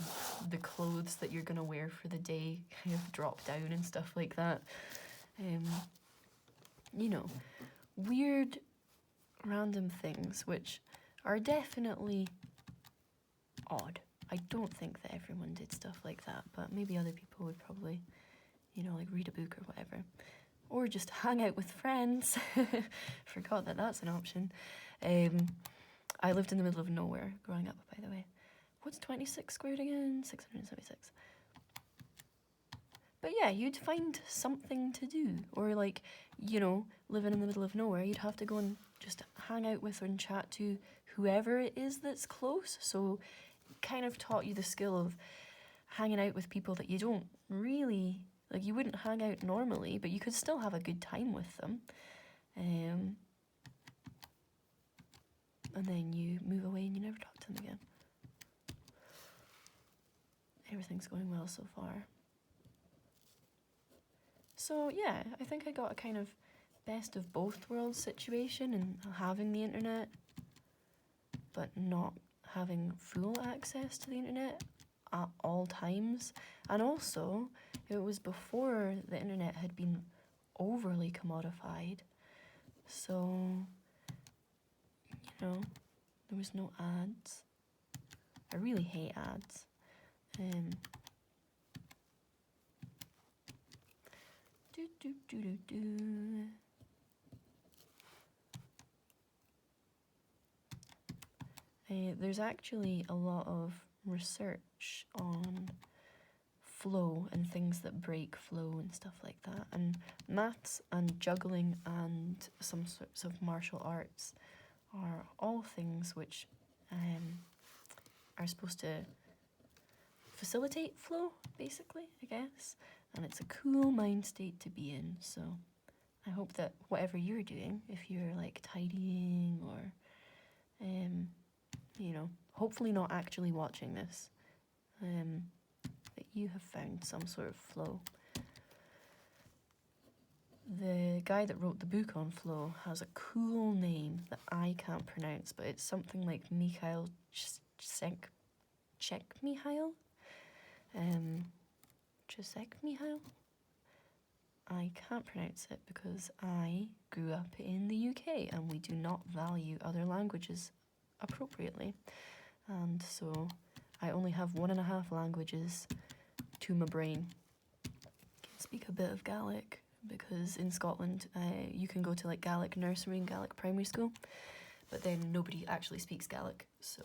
the clothes that you're gonna wear for the day kind of drop down and stuff like that. Weird random things which are definitely odd. I don't think that everyone did stuff like that, but maybe other people would probably, like read a book or whatever. Or just hang out with friends. Forgot that that's an option. I lived in the middle of nowhere growing up, by the way. What's 26 squared again? 676. But yeah, you'd find something to do. Or like, living in the middle of nowhere, you'd have to go and just hang out with and chat to whoever it is that's close. So it kind of taught you the skill of hanging out with people that you don't really, like, you wouldn't hang out normally, but you could still have a good time with them. And then you move away and you never talk to them again. Everything's going well so far. So yeah, I think I got a kind of best of both worlds situation in having the internet, but not having full access to the internet at all times. And also, it was before the internet had been overly commodified. So, there was no ads. I really hate ads. There's actually a lot of research on flow and things that break flow and stuff like that. And maths and juggling and some sorts of martial arts are all things which are supposed to facilitate flow, basically, I guess. And it's a cool mind state to be in. So I hope that whatever you're doing, if you're like tidying or, hopefully not actually watching this, that you have found some sort of flow. The guy that wrote the book on flow has a cool name that I can't pronounce, but it's something like Mikhail Csikszentmihalyi. Csikszentmihalyi. I can't pronounce it because I grew up in the UK and we do not value other languages appropriately. And so I only have 1.5 languages to my brain. I can speak a bit of Gaelic because in Scotland you can go to like Gaelic nursery and Gaelic primary school, but then nobody actually speaks Gaelic, so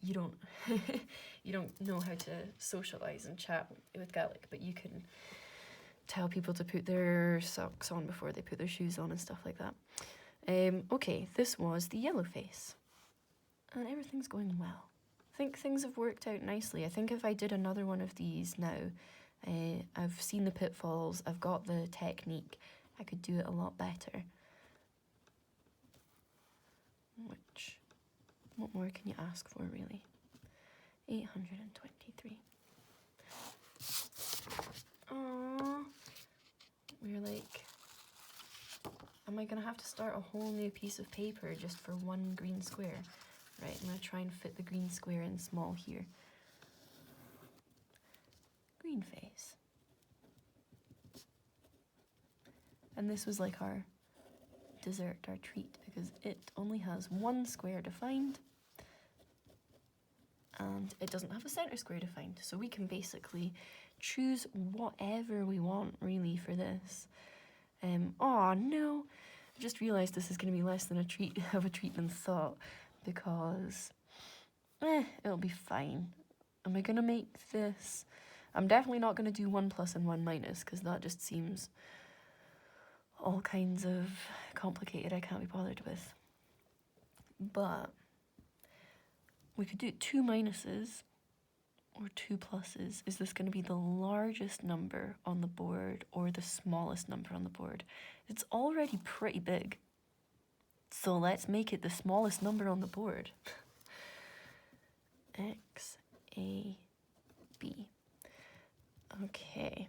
you don't you don't know how to socialise and chat with Gaelic, but you can tell people to put their socks on before they put their shoes on and stuff like that. Okay, this was the yellow face. and everything's going well. I think things have worked out nicely. I think if I did another one of these now, I've seen the pitfalls, I've got the technique, I could do it a lot better. Which, what more can you ask for, really? 823. Aww. We're like, am I gonna have to start a whole new piece of paper just for one green square? Right, I'm gonna try and fit the green square in small here. Green face. And this was like our dessert, our treat, because it only has one square defined and it doesn't have a center square defined. So we can basically choose whatever we want really for this. Oh no, I just realized this is going to be less than a treat than thought, because it'll be fine. Am I going to make this? I'm definitely not going to do 1 plus and 1 minus, because that just seems all kinds of complicated. I can't be bothered with. But we could do 2 minuses or 2 pluses. Is this going to be the largest number on the board or the smallest number on the board? It's already pretty big. So let's make it the smallest number on the board. X, A, B. Okay.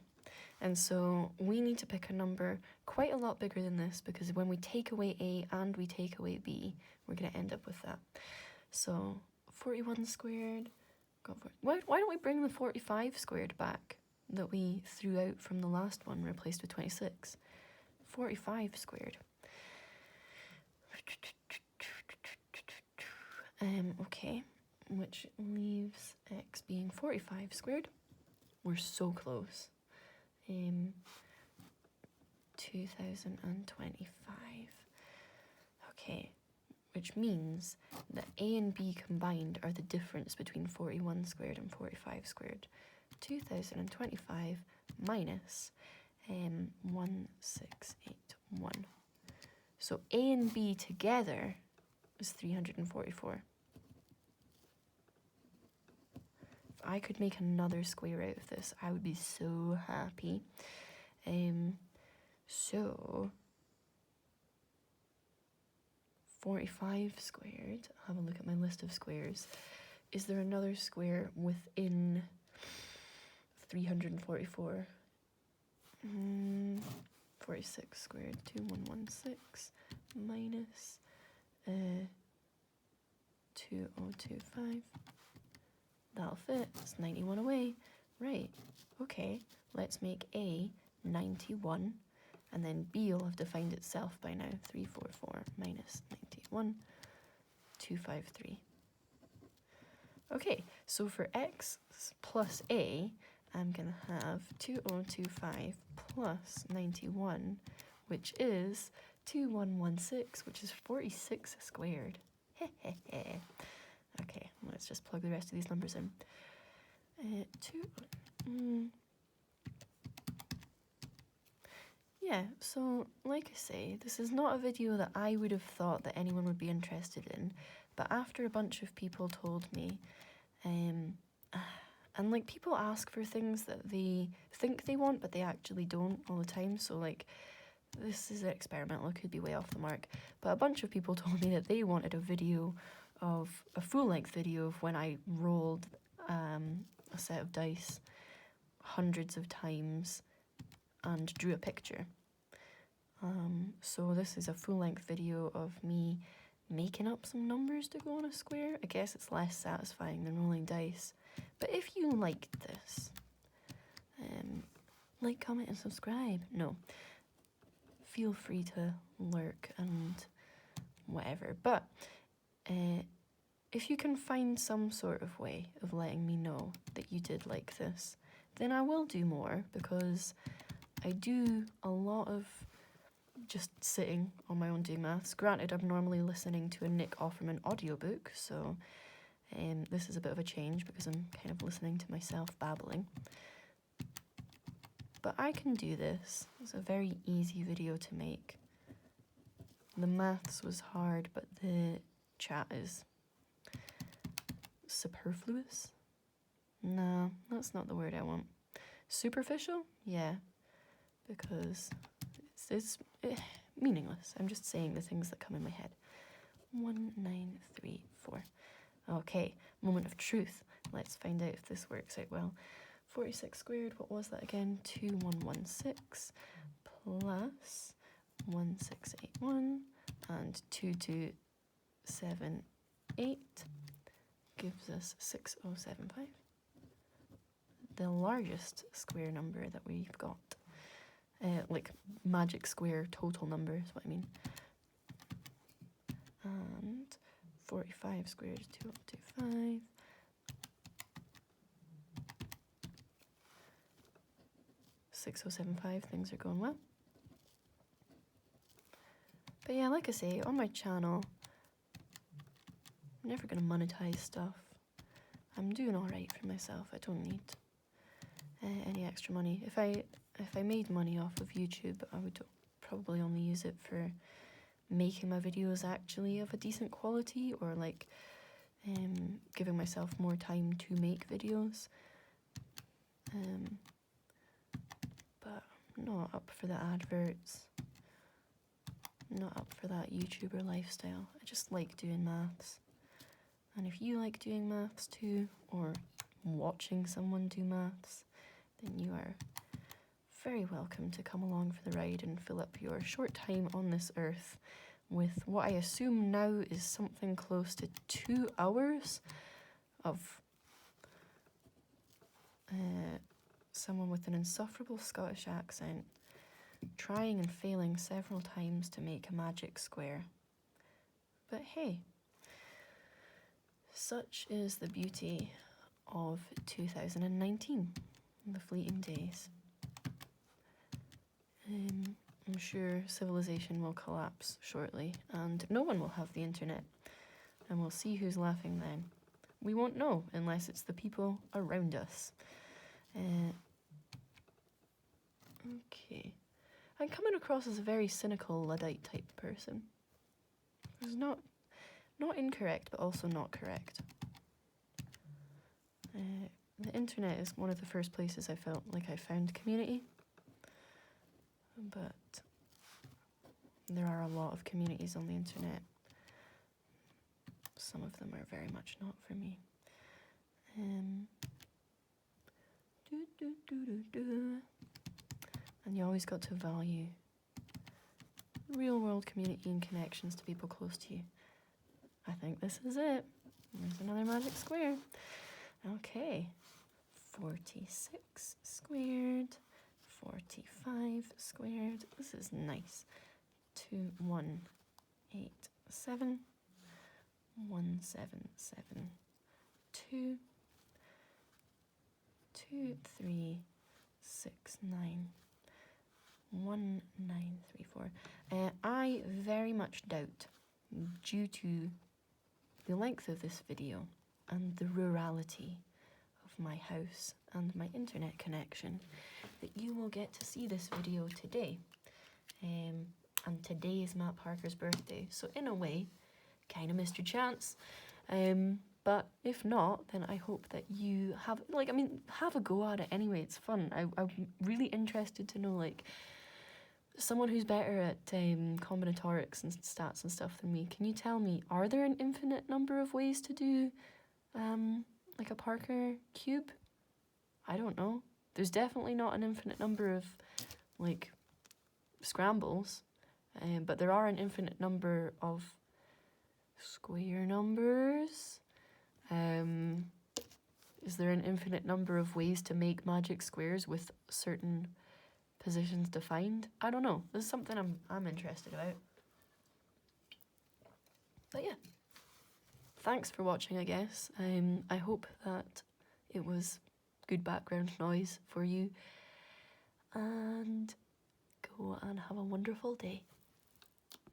And so we need to pick a number quite a lot bigger than this, because when we take away A and we take away B, we're going to end up with that. So 41 squared. Why don't we bring the 45 squared back that we threw out from the last one, replaced with 26? 45 squared. Okay, which leaves x being 45 squared. We're so close. 2025. Okay, which means that A and B combined are the difference between 41 squared and 45 squared. 2025 minus 1681. So A and B together is 344. If I could make another square out of this, I would be so happy. So 45 squared, I'll have a look at my list of squares. Is there another square within 344? 46 squared, 2116 minus 2025. That'll fit. It's 91 away. Right. Okay. Let's make A 91, and then B will have defined itself by now. 344 minus 91, 253. Okay, so for x plus A, I'm going to have 2025 plus 91, which is 2116, which is 46 squared. Okay, let's just plug the rest of these numbers in. Yeah, so like I say, this is not a video that I would have thought that anyone would be interested in, but after a bunch of people told me, and like people ask for things that they think they want, but they actually don't all the time, so like, this is experimental, it could be way off the mark, but a bunch of people told me that they wanted a full-length video of when I rolled a set of dice hundreds of times and drew a picture. So this is a full-length video of me making up some numbers to go on a square. I guess it's less satisfying than rolling dice. But if you liked this, like, comment, and subscribe. No. Feel free to lurk and whatever. But if you can find some sort of way of letting me know that you did like this, then I will do more, because I do a lot of just sitting on my own doing maths. Granted, I'm normally listening to a Nick Offerman audiobook, so this is a bit of a change because I'm kind of listening to myself babbling. But I can do this. It's a very easy video to make. The maths was hard, but the chat is superfluous? No, that's not the word I want. Superficial? Yeah, because it's meaningless. I'm just saying the things that come in my head. 1, 9, 3, 4. Okay, moment of truth. Let's find out if this works out well. 46 squared, what was that again? 2116 plus 1681 and 2278 gives us 6075. The largest square number that we've got. Like magic square total number is what I mean. And 45 squared is 2125. 6075, things are going well. But yeah, like I say, on my channel, I'm never going to monetize stuff. I'm doing alright for myself. I don't need any extra money. If I made money off of YouTube, I would probably only use it for making my videos actually of a decent quality, or like giving myself more time to make videos. But I'm not up for the adverts. I'm not up for that YouTuber lifestyle. I just like doing maths. And if you like doing maths too, or watching someone do maths, then you are very welcome to come along for the ride and fill up your short time on this earth with what I assume now is something close to 2 hours of someone with an insufferable Scottish accent trying and failing several times to make a magic square. But hey, such is the beauty of 2019, the fleeting days. I'm sure civilization will collapse shortly and no one will have the internet, and we'll see who's laughing then. We won't know unless it's the people around us. Okay. I'm coming across as a very cynical Luddite type person. It's not incorrect, but also not correct. The internet is one of the first places I felt like I found community. But there are a lot of communities on the internet. Some of them are very much not for me. And you always got to value real world community and connections to people close to you. I think this is it. There's another magic square. Okay. 46 squared. 45 squared. This is nice. 2187 1772 2369 1934. I very much doubt, due to the length of this video and the rurality of my house and my internet connection, that you will get to see this video today. And today is Matt Parker's birthday, so in a way, kind of missed your chance. But if not, then I hope that you have, have a go at it anyway. It's fun. I'm really interested to know, like, someone who's better at combinatorics and stats and stuff than me. Can you tell me, are there an infinite number of ways to do, like a Parker cube? I don't know. There's definitely not an infinite number of, like, scrambles, but there are an infinite number of square numbers. Is there an infinite number of ways to make magic squares with certain positions defined? I don't know. This is something I'm interested about. But yeah, thanks for watching, I guess. I hope that it was good background noise for you, and go and have a wonderful day.